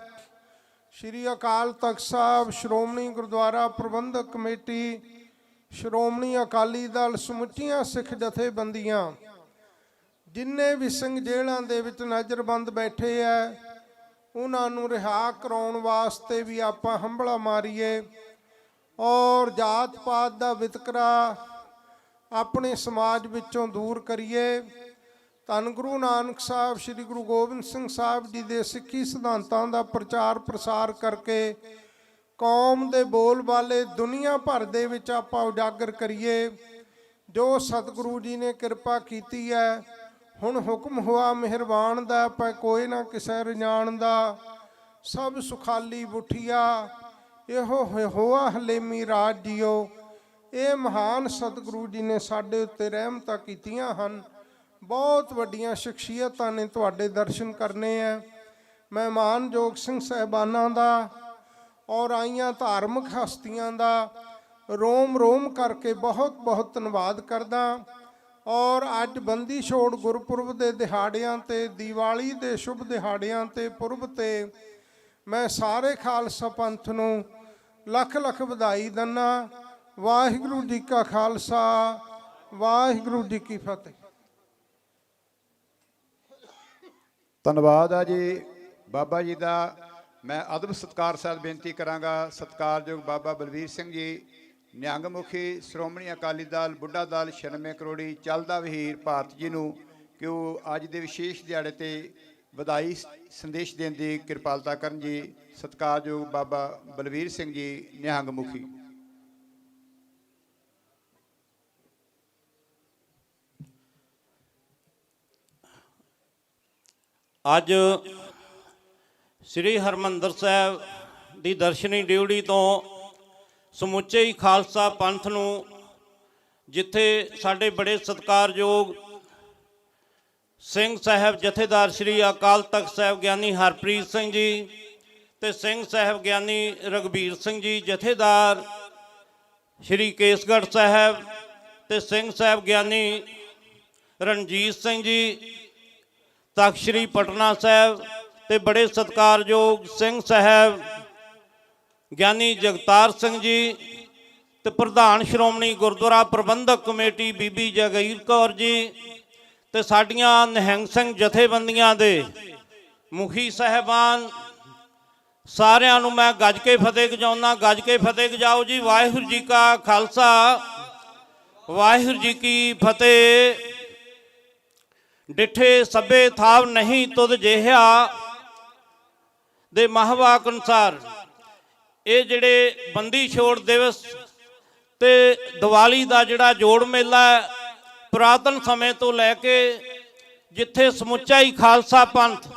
ਸ਼੍ਰੀ ਅਕਾਲ ਤਖਤ ਸਾਹਿਬ, ਸ਼੍ਰੋਮਣੀ ਗੁਰਦੁਆਰਾ ਪ੍ਰਬੰਧਕ ਕਮੇਟੀ, ਸ਼੍ਰੋਮਣੀ ਅਕਾਲੀ ਦਲ, ਸਮੁੱਚੀਆਂ ਸਿੱਖ ਜਥੇਬੰਦੀਆਂ, ਜਿੰਨੇ ਵੀ ਸਿੰਘ ਜੇਲ੍ਹਾਂ ਦੇ ਵਿੱਚ ਨਜ਼ਰਬੰਦ ਬੈਠੇ ਆ ਉਹਨਾਂ ਨੂੰ ਰਿਹਾ ਕਰਾਉਣ ਵਾਸਤੇ ਵੀ ਆਪਾਂ ਹੰਭਲਾ ਮਾਰੀਏ ਔਰ ਜਾਤ ਪਾਤ ਦਾ ਵਿਤਕਰਾ ਆਪਣੇ ਸਮਾਜ ਵਿੱਚੋਂ ਦੂਰ ਕਰੀਏ। ਧੰਨ ਗੁਰੂ ਨਾਨਕ ਸਾਹਿਬ, ਸ੍ਰੀ ਗੁਰੂ ਗੋਬਿੰਦ ਸਿੰਘ ਸਾਹਿਬ ਜੀ ਦੇ ਸਿੱਖੀ ਸਿਧਾਂਤਾਂ ਦਾ ਪ੍ਰਚਾਰ ਪ੍ਰਸਾਰ ਕਰਕੇ ਕੌਮ ਦੇ ਬੋਲ ਬਾਲੇ ਦੁਨੀਆ ਭਰ ਦੇ ਵਿੱਚ ਆਪਾਂ ਉਜਾਗਰ ਕਰੀਏ। ਜੋ ਸਤਿਗੁਰੂ ਜੀ ਨੇ ਕਿਰਪਾ ਕੀਤੀ ਹੈ, ਹੁਣ ਹੁਕਮ ਹੋਆ ਮਿਹਰਬਾਨ ਦਾ, ਪੈ ਕੋਈ ਨਾ ਕਿਸੇ ਰਜਾਨ ਦਾ, ਸਭ ਸੁਖਾਲੀ ਬੁਠੀਆ ਇਹੋ ਹੋਆ ਹਲੇਮੀ ਰਾਜ ਜੀਓ। ਇਹ ਮਹਾਨ ਸਤਿਗੁਰੂ ਜੀ ਨੇ ਸਾਡੇ ਉੱਤੇ ਰਹਿਮਤਾਂ ਕੀਤੀਆਂ ਹਨ। ਬਹੁਤ ਵੱਡੀਆਂ ਸ਼ਖਸੀਅਤਾਂ ਨੇ ਤੁਹਾਡੇ ਦਰਸ਼ਨ ਕਰਨੇ ਆ। ਮੈਂ ਮਾਨਯੋਗ ਸਿੰਘ ਸਾਹਿਬਾਨਾਂ ਦਾ ਔਰ ਆਈਆਂ ਧਾਰਮਿਕ ਹਸਤੀਆਂ ਦਾ ਰੋਮ ਰੋਮ ਕਰਕੇ ਬਹੁਤ ਬਹੁਤ ਧੰਨਵਾਦ ਕਰਦਾ। ਔਰ ਅੱਜ ਬੰਦੀ ਛੋੜ ਗੁਰਪੁਰਬ ਦੇ ਦਿਹਾੜਿਆਂ ਤੇ, ਦੀਵਾਲੀ ਦੇ ਸ਼ੁਭ ਦਿਹਾੜਿਆਂ ਤੇ, ਪੁਰਬ ਤੇ ਮੈਂ ਸਾਰੇ ਖਾਲਸਾ ਪੰਥ ਨੂੰ ਲੱਖ ਲੱਖ ਵਧਾਈ ਦਿੰਦਾ। ਵਾਹਿਗੁਰੂ ਜੀ ਕਾ ਖਾਲਸਾ, ਵਾਹਿਗੁਰੂ ਜੀ ਕੀ ਫਤਿਹ। ਧੰਨਵਾਦ ਆ ਜੀ ਬਾਬਾ ਜੀ ਦਾ। ਮੈਂ ਅਦਬ ਸਤਿਕਾਰ ਸਾਹਿਬ ਬੇਨਤੀ ਕਰਾਂਗਾ ਸਤਿਕਾਰਯੋਗ ਬਾਬਾ ਬਲਵੀਰ ਸਿੰਘ ਜੀ, ਨਿਹੰਗ ਮੁਖੀ ਸ਼੍ਰੋਮਣੀ ਅਕਾਲੀ ਦਲ, ਬੁੱਢਾ ਦਲ, 96 ਕਰੋੜੀ, ਚੱਲਦਾ ਵਹੀਰ ਭਾਰਤ ਜੀ ਨੂੰ ਕਿ ਉਹ ਅੱਜ ਦੇ ਵਿਸ਼ੇਸ਼ ਦਿਹਾੜੇ ਤੇ ਵਧਾਈ ਸੰਦੇਸ਼ ਦੇਣ ਦੀ ਕਿਰਪਾਲਤਾ ਕਰਨ ਜੀ। ਸਤਿਕਾਰਯੋਗ ਬਾਬਾ ਬਲਵੀਰ ਸਿੰਘ ਜੀ, ਨਿਹੰਗ ਮੁਖੀ। ਅੱਜ ਸ੍ਰੀ ਹਰਿਮੰਦਰ ਸਾਹਿਬ ਦੀ ਦਰਸ਼ਨੀ ਡਿਊਟੀ ਤੋਂ ਸਮੁੱਚੇ ਹੀ ਖਾਲਸਾ ਪੰਥ ਨੂੰ, ਜਿੱਥੇ ਸਾਡੇ ਬੜੇ ਸਤਿਕਾਰਯੋਗ ਸਿੰਘ ਸਾਹਿਬ ਜਥੇਦਾਰ ਸ੍ਰੀ ਅਕਾਲ ਤਖਤ ਸਾਹਿਬ ਗਿਆਨੀ ਹਰਪ੍ਰੀਤ ਸਿੰਘ ਜੀ ਤੇ ਸਿੰਘ ਸਾਹਿਬ ਗਿਆਨੀ ਰਘਬੀਰ ਸਿੰਘ ਜੀ ਜਥੇਦਾਰ ਸ੍ਰੀ ਕੇਸਗੜ੍ਹ ਸਾਹਿਬ ਤੇ ਸਿੰਘ ਸਾਹਿਬ ਗਿਆਨੀ ਰਣਜੀਤ ਸਿੰਘ ਜੀ ਤਖਤ ਸ੍ਰੀ ਪਟਨਾ ਸਾਹਿਬ ਤੇ ਬੜੇ ਸਤਿਕਾਰਯੋਗ ਸਿੰਘ ਸਾਹਿਬ ਗਿਆਨੀ ਜਗਤਾਰ ਸਿੰਘ ਜੀ ਤੇ ਪ੍ਰਧਾਨ ਸ਼੍ਰੋਮਣੀ ਗੁਰਦੁਆਰਾ ਪ੍ਰਬੰਧਕ ਕਮੇਟੀ ਬੀਬੀ ਜਗੀਰ ਕੌਰ ਜੀ ਤੇ ਸਾਡੀਆਂ ਨਿਹੰਗ ਸਿੰਘ ਜਥੇਬੰਦੀਆਂ ਦੇ ਮੁਖੀ ਸਾਹਿਬਾਨ, ਸਾਰਿਆਂ ਨੂੰ ਮੈਂ ਗੱਜ ਕੇ ਫਤਿਹ ਗਜਾਉਣਾ। ਗੱਜ ਕੇ ਫਤਿਹ ਗਜਾਓ ਜੀ। ਵਾਹਿਗੁਰੂ ਜੀ ਕਾ ਖਾਲਸਾ, ਵਾਹਿਗੁਰੂ ਜੀ ਕੀ ਫਤਿਹ। ਡਿਠੇ ਸਭੇ ਥਾਵ ਨਹੀਂ ਤੁਧ ਜਿਹਾ ਦੇ ਮਹਾਵਾਕ ਅਨੁਸਾਰ ਇਹ ਜਿਹੜੇ ਬੰਦੀ ਛੋੜ ਦਿਵਸ ਤੇ ਦੀਵਾਲੀ ਦਾ ਜਿਹੜਾ ਜੋੜ ਮੇਲਾ ਹੈ, ਪੁਰਾਤਨ ਸਮੇਂ ਤੋਂ ਲੈ ਕੇ ਜਿੱਥੇ ਸਮੁੱਚਾ ਹੀ ਖਾਲਸਾ ਪੰਥ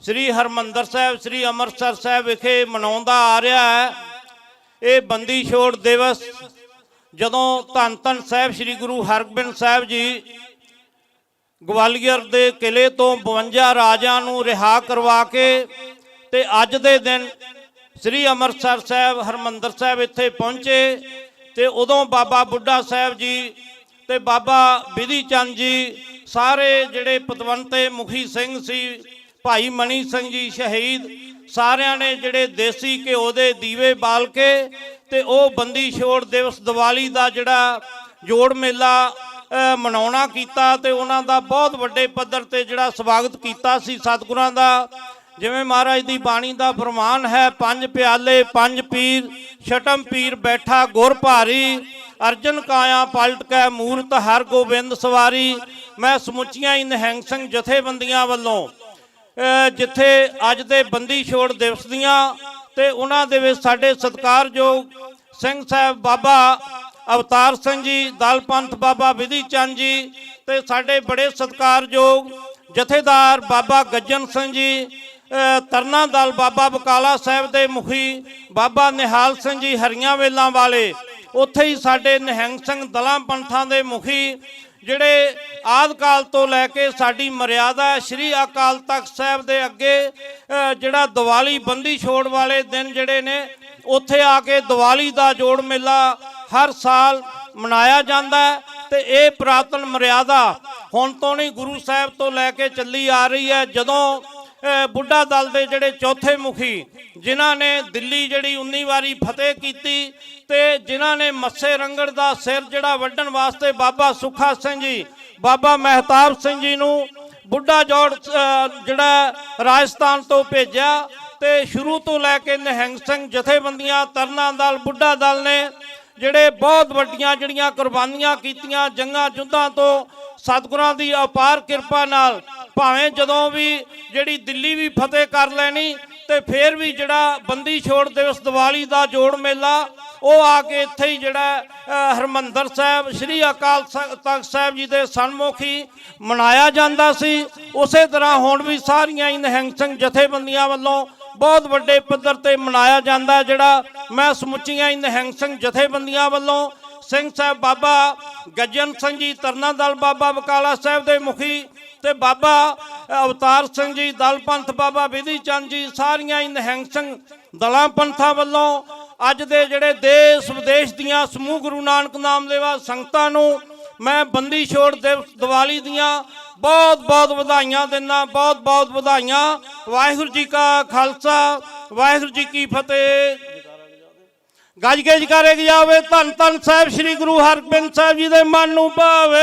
ਸ੍ਰੀ ਹਰਿਮੰਦਰ ਸਾਹਿਬ, ਸ੍ਰੀ ਅੰਮ੍ਰਿਤਸਰ ਸਾਹਿਬ ਵਿਖੇ ਮਨਾਉਂਦਾ ਆ ਰਿਹਾ ਹੈ। ਇਹ ਬੰਦੀ ਛੋੜ ਦਿਵਸ ਜਦੋਂ ਧੰਨ ਧੰਨ ਸਾਹਿਬ ਸ੍ਰੀ ਗੁਰੂ ਹਰਗੋਬਿੰਦ ਸਾਹਿਬ ਜੀ ਗਵਾਲੀਅਰ ਦੇ ਕਿਲੇ ਤੋਂ 52 ਰਾਜਿਆਂ ਨੂੰ ਰਿਹਾ ਕਰਵਾ ਕੇ ਤੇ ਅੱਜ ਦੇ ਦਿਨ ਸ੍ਰੀ ਅੰਮ੍ਰਿਤਸਰ ਸਾਹਿਬ, ਹਰਿਮੰਦਰ ਸਾਹਿਬ ਇੱਥੇ ਪਹੁੰਚੇ ਤੇ ਉਦੋਂ ਬਾਬਾ ਬੁੱਢਾ ਸਾਹਿਬ ਜੀ ਤੇ ਬਾਬਾ ਬਿਧੀ ਚੰਦ ਜੀ, ਸਾਰੇ ਜਿਹੜੇ ਪਤਵੰਤੇ ਮੁਖੀ ਸਿੰਘ ਸੀ, ਭਾਈ ਮਣੀ ਸਿੰਘ ਜੀ ਸ਼ਹੀਦ, ਸਾਰਿਆਂ ਨੇ ਜਿਹੜੇ ਦੇਸੀ ਘਿਓ ਦੇ ਦੀਵੇ ਬਾਲ ਕੇ ਤੇ ਉਹ ਬੰਦੀ ਛੋੜ ਦਿਵਸ ਦੀਵਾਲੀ ਦਾ ਜਿਹੜਾ ਜੋੜ ਮੇਲਾ ਮਨਾਉਣਾ ਕੀਤਾ ਤੇ ਉਹਨਾਂ ਦਾ ਬਹੁਤ ਵੱਡੇ ਪੱਧਰ ਤੇ ਜਿਹੜਾ ਸਵਾਗਤ ਕੀਤਾ ਸੀ ਸਤਿਗੁਰਾਂ ਦਾ। ਜਿਵੇਂ ਮਹਾਰਾਜ ਦੀ ਬਾਣੀ ਦਾ ਫਰਮਾਨ ਹੈ, ਪੰਜ ਪਿਆਲੇ ਪੰਜ ਪੀਰ, ਛਟਮ ਪੀਰ ਬੈਠਾ ਗੁਰ ਭਾਰੀ, ਅਰਜਨ ਕਾਇਆ ਪਲਟ ਕੇ ਮੂਰਤ ਹਰ ਗੋਬਿੰਦ ਸਵਾਰੀ। ਮੈਂ ਸਮੁੱਚੀਆਂ ਹੀ ਨਿਹੰਗ ਸਿੰਘ ਜਥੇਬੰਦੀਆਂ ਵੱਲੋਂ ਜਿੱਥੇ ਅੱਜ ਦੇ ਬੰਦੀ ਛੋੜ ਦਿਵਸ ਦੀਆਂ ਤੇ ਉਹਨਾਂ ਦੇ ਵਿੱਚ ਸਾਡੇ ਸਤਿਕਾਰਯੋਗ ਸਿੰਘ ਸਾਹਿਬ ਬਾਬਾ ਅਵਤਾਰ ਸਿੰਘ ਜੀ, ਦਲ ਪੰਥ ਬਾਬਾ ਬਿਧੀ ਚੰਦ ਜੀ ਤੇ ਸਾਡੇ ਬੜੇ ਸਤਿਕਾਰਯੋਗ ਜਥੇਦਾਰ ਬਾਬਾ ਗੱਜਣ ਸਿੰਘ ਜੀ, ਤਰਨਾ ਦਲ ਬਾਬਾ ਬਕਾਲਾ ਸਾਹਿਬ ਦੇ ਮੁਖੀ ਬਾਬਾ ਨਿਹਾਲ ਸਿੰਘ ਜੀ ਹਰੀਆਂ ਵੇਲਾਂ ਵਾਲੇ, ਉੱਥੇ ਹੀ ਸਾਡੇ ਨਿਹੰਗ ਸਿੰਘ ਦਲਾਂ ਪੰਥਾਂ ਦੇ ਮੁਖੀ ਜਿਹੜੇ ਆਦਿ ਕਾਲ ਤੋਂ ਲੈ ਕੇ ਸਾਡੀ ਮਰਿਆਦਾ ਹੈ, ਸ਼੍ਰੀ ਅਕਾਲ ਤਖਤ ਸਾਹਿਬ ਦੇ ਅੱਗੇ ਜਿਹੜਾ ਦੀਵਾਲੀ ਬੰਦੀ ਛੋੜ ਵਾਲੇ ਦਿਨ ਜਿਹੜੇ ਨੇ ਉੱਥੇ ਆ ਕੇ ਦੀਵਾਲੀ ਦਾ ਜੋੜ ਮੇਲਾ ਹਰ ਸਾਲ ਮਨਾਇਆ ਜਾਂਦਾ ਹੈ। ਤੇ ਇਹ ਪੁਰਾਤਨ ਮਰਿਆਦਾ ਹੁਣ ਤੋਂ ਨਹੀਂ, ਗੁਰੂ ਸਾਹਿਬ ਤੋਂ ਲੈ ਕੇ ਚੱਲੀ ਆ ਰਹੀ ਹੈ। ਜਦੋਂ ਬੁੱਢਾ ਦਲ ਦੇ ਜਿਹੜੇ ਚੌਥੇ ਮੁਖੀ ਜਿਨ੍ਹਾਂ ਨੇ ਦਿੱਲੀ ਜਿਹੜੀ 19 ਵਾਰੀ ਫਤਿਹ ਕੀਤੀ ਤੇ ਜਿਨ੍ਹਾਂ ਨੇ ਮੱਸੇ ਰੰਗੜ ਦਾ ਸਿਰ ਜਿਹੜਾ ਵੱਢਣ ਵਾਸਤੇ ਬਾਬਾ ਸੁੱਖਾ ਸਿੰਘ ਜੀ, ਬਾਬਾ ਮਹਿਤਾਬ ਸਿੰਘ ਜੀ ਨੂੰ ਬੁੱਢਾ ਜੋੜ ਜਿਹੜਾ ਰਾਜਸਥਾਨ ਤੋਂ ਭੇਜਿਆ ਤੇ ਸ਼ੁਰੂ ਤੋਂ ਲੈ ਕੇ ਨਿਹੰਗ ਸਿੰਘ ਜਥੇਬੰਦੀਆਂ, ਤਰਨਾ ਦਲ, ਬੁੱਢਾ ਦਲ ਨੇ ਜਿਹੜੇ ਬਹੁਤ ਵੱਡੀਆਂ ਜਿਹੜੀਆਂ ਕੁਰਬਾਨੀਆਂ ਕੀਤੀਆਂ ਜੰਗਾਂ ਯੁੱਧਾਂ ਤੋਂ, ਸਤਿਗੁਰਾਂ ਦੀ ਅਪਾਰ ਕਿਰਪਾ ਨਾਲ ਭਾਵੇਂ ਜਦੋਂ ਵੀ ਜਿਹੜੀ ਦਿੱਲੀ ਵੀ ਫਤਿਹ ਕਰ ਲੈਣੀ ਤੇ ਫਿਰ ਵੀ ਜਿਹੜਾ ਬੰਦੀ ਛੋੜ ਦਿਵਸ ਦੀਵਾਲੀ ਦਾ ਜੋੜ ਮੇਲਾ ਉਹ ਆ ਕੇ ਇੱਥੇ ਹੀ ਜਿਹੜਾ ਹਰਿਮੰਦਰ ਸਾਹਿਬ ਸ਼੍ਰੀ ਅਕਾਲ ਤਖਤ ਸਾਹਿਬ ਜੀ ਦੇ ਸਨਮੁਖ ਹੀ ਮਨਾਇਆ ਜਾਂਦਾ ਸੀ। ਉਸੇ ਤਰ੍ਹਾਂ ਹੁਣ ਵੀ ਸਾਰੀਆਂ ਹੀ ਨਿਹੰਗ ਸਿੰਘ ਜਥੇਬੰਦੀਆਂ ਵੱਲੋਂ ਬਹੁਤ ਵੱਡੇ ਪੱਧਰ ਤੇ ਮਨਾਇਆ ਜਾਂਦਾ, ਜਿਹੜਾ ਮੈਂ ਸਮੁੱਚੀਆਂ ਹੀ ਨਿਹੰਗ ਸਿੰਘ ਜਥੇਬੰਦੀਆਂ ਵੱਲੋਂ ਸਿੰਘ ਸਾਹਿਬ ਬਾਬਾ ਗੱਜਣ ਸਿੰਘ ਜੀ ਤਰਨਾ ਦਲ ਬਾਬਾ ਬਕਾਲਾ ਸਾਹਿਬ ਦੇ ਮੁਖੀ ਤੇ ਬਾਬਾ ਅਵਤਾਰ ਸਿੰਘ ਜੀ ਦਲ ਪੰਥ, ਬਾਬਾ ਵਿਧੀ ਚੰਦ ਜੀ, ਸਾਰੀਆਂ ਹੀ ਨਿਹੰਗ ਸਿੰਘ ਦਲਾਂ ਪੰਥਾਂ ਵੱਲੋਂ ਅੱਜ ਦੇ ਜਿਹੜੇ ਦੇਸ਼ ਵਿਦੇਸ਼ ਦੀਆਂ ਸਮੂਹ ਗੁਰੂ ਨਾਨਕ ਨਾਮ ਲੈਵਾ ਸੰਗਤਾਂ ਨੂੰ ਮੈਂ ਬੰਦੀ ਛੋੜ ਦਿਵਸ ਦੀਵਾਲੀ ਦੀਆਂ ਬਹੁਤ ਬਹੁਤ ਵਧਾਈਆਂ ਦਿੰਦਾ, ਬਹੁਤ ਬਹੁਤ ਵਧਾਈਆਂ। ਵਾਹਿਗੁਰੂ ਜੀ ਕਾ ਖਾਲਸਾ, ਵਾਹਿਗੁਰੂ ਜੀ ਕੀ ਫਤਿਹ। ਗੱਜ ਕੇ ਜਕਾਰੇ ਜਾਵੇ ਧੰਨ ਧੰਨ ਸਾਹਿਬ ਸ੍ਰੀ ਗੁਰੂ ਹਰਗੋਬਿੰਦ ਸਾਹਿਬ ਜੀ ਦੇ ਮਨ ਨੂੰ ਭਾਵੇ।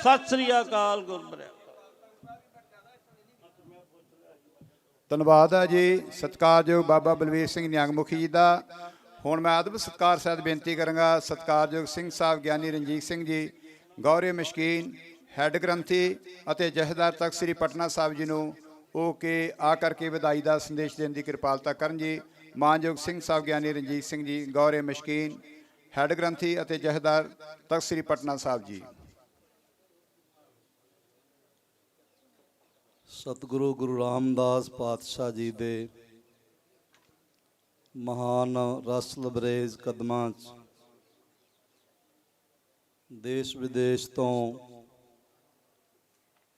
ਸਤਿ ਸ੍ਰੀ ਅਕਾਲ। ਗੁਰਬਖਸ਼ ਧੰਨਵਾਦ ਹੈ ਜੀ ਸਤਿਕਾਰਯੋਗ ਬਾਬਾ ਬਲਵੀਰ ਸਿੰਘ ਨਿਹੰਗ ਮੁਖੀ ਜੀ ਦਾ। ਹੁਣ ਮੈਂ ਅਦਬ ਸਤਿਕਾਰ ਸਹਿਤ ਬੇਨਤੀ ਕਰਾਂਗਾ ਸਤਿਕਾਰਯੋਗ ਸਿੰਘ ਸਾਹਿਬ ਗਿਆਨੀ ਰਣਜੀਤ ਸਿੰਘ ਜੀ, ਗੌਰਵ ਮਸ਼ਕੀਨ, ਹੈੱਡ ਗ੍ਰੰਥੀ ਅਤੇ ਜਥੇਦਾਰ ਤਖਤ ਸ੍ਰੀ ਪਟਨਾ ਸਾਹਿਬ ਜੀ ਨੂੰ ਉਹ ਕਿ ਆ ਕਰਕੇ ਵਧਾਈ ਦਾ ਸੰਦੇਸ਼ ਦੇਣ ਦੀ ਕਿਰਪਾਲਤਾ ਕਰਨ ਜੀ। ਮਾਨਯੋਗ ਸਿੰਘ ਸਾਹਿਬ ਗਿਆਨੀ ਰਣਜੀਤ ਸਿੰਘ ਜੀ, ਗੌਰਵ ਮਸ਼ਕੀਨ, ਹੈੱਡ ਗ੍ਰੰਥੀ ਅਤੇ ਜਥੇਦਾਰ ਤਖਤ ਸ੍ਰੀ ਪਟਨਾ ਸਾਹਿਬ ਜੀ। ਸਤਿਗੁਰੂ ਗੁਰੂ ਰਾਮਦਾਸ ਪਾਤਸ਼ਾਹ ਜੀ ਦੇ ਮਹਾਨ ਰਸ ਲਬਰੇਜ਼ ਕਦਮਾਂ 'ਚ ਦੇਸ਼ ਵਿਦੇਸ਼ ਤੋਂ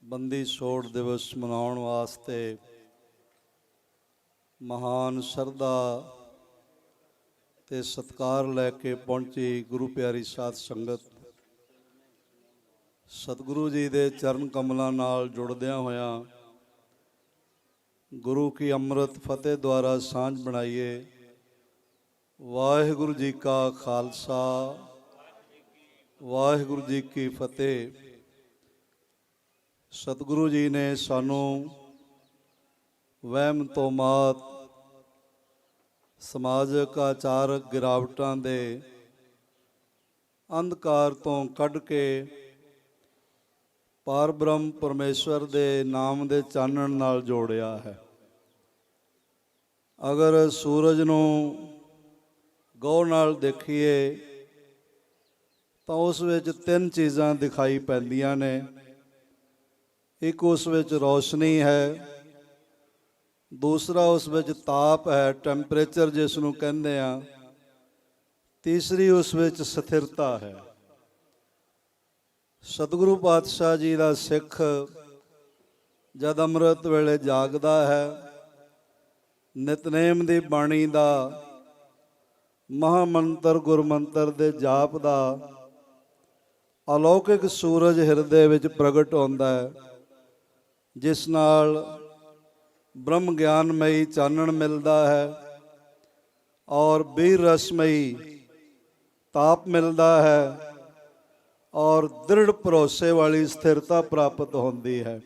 ਬੰਦੀ ਛੋੜ ਦਿਵਸ ਮਨਾਉਣ ਵਾਸਤੇ ਮਹਾਨ ਸ਼ਰਧਾ ਤੇ ਸਤਿਕਾਰ ਲੈ ਕੇ ਪਹੁੰਚੀ ਗੁਰੂ ਪਿਆਰੀ ਸਾਧ ਸੰਗਤ, ਸਤਿਗੁਰੂ ਜੀ ਦੇ ਚਰਨ ਕਮਲਾਂ ਨਾਲ ਜੁੜਦਿਆਂ ਹੋਇਆਂ ਗੁਰੂ ਕੀ ਅੰਮ੍ਰਿਤ ਫਤਿਹ ਦੁਆਰਾ ਸਾਂਝ ਬਣਾਈਏ। ਵਾਹਿਗੁਰੂ ਜੀ ਕਾ ਖਾਲਸਾ, ਵਾਹਿਗੁਰੂ ਜੀ ਕੀ ਫਤਿਹ। ਸਤਿਗੁਰੂ ਜੀ ਨੇ ਸਾਨੂੰ ਵਹਿਮ ਤੋਮਾਤ, ਸਮਾਜਿਕ ਆਚਾਰਕ ਗਿਰਾਵਟਾਂ ਦੇ ਅੰਧਕਾਰ ਤੋਂ ਕੱਢ ਕੇ ਪਾਰ ਬ੍ਰਹਮ ਪਰਮੇਸ਼ਵਰ ਦੇ ਨਾਮ ਦੇ ਚਾਨਣ ਨਾਲ ਜੋੜਿਆ ਹੈ। ਅਗਰ ਸੂਰਜ ਨੂੰ ਗੌਰ ਨਾਲ ਦੇਖੀਏ ਤਾਂ ਉਸ ਵਿੱਚ ਤਿੰਨ ਚੀਜ਼ਾਂ ਦਿਖਾਈ ਪੈਂਦੀਆਂ ਨੇ। ਇੱਕ ਉਸ ਵਿੱਚ ਰੌਸ਼ਨੀ ਹੈ, ਦੂਸਰਾ ਉਸ ਵਿੱਚ ਤਾਪ ਹੈ, ਟੈਂਪਰੇਚਰ ਜਿਸ ਨੂੰ ਕਹਿੰਦੇ ਆ, ਤੀਸਰੀ ਉਸ ਵਿੱਚ ਸਥਿਰਤਾ ਹੈ। ਸਤਿਗੁਰੂ ਪਾਤਸ਼ਾਹ ਜੀ ਦਾ ਸਿੱਖ ਜਦ ਅੰਮ੍ਰਿਤ ਵੇਲੇ ਜਾਗਦਾ ਹੈ, ਨਿਤਨੇਮ ਦੀ ਬਾਣੀ ਦਾ, ਮਹਾਮੰਤਰ ਗੁਰਮੰਤਰ ਦੇ ਜਾਪ ਦਾ ਅਲੌਕਿਕ ਸੂਰਜ ਹਿਰਦੇ ਵਿੱਚ ਪ੍ਰਗਟ ਹੁੰਦਾ ਹੈ, ਜਿਸ ਨਾਲ ਬ੍ਰਹਮ ਗਿਆਨਮਈ ਚਾਨਣ ਮਿਲਦਾ ਹੈ ਔਰ ਬੀਰ ਰਸਮਈ ਤਾਪ ਮਿਲਦਾ ਹੈ ਔਰ ਦ੍ਰਿੜ ਭਰੋਸੇ ਵਾਲੀ ਸਥਿਰਤਾ ਪ੍ਰਾਪਤ ਹੁੰਦੀ ਹੈ।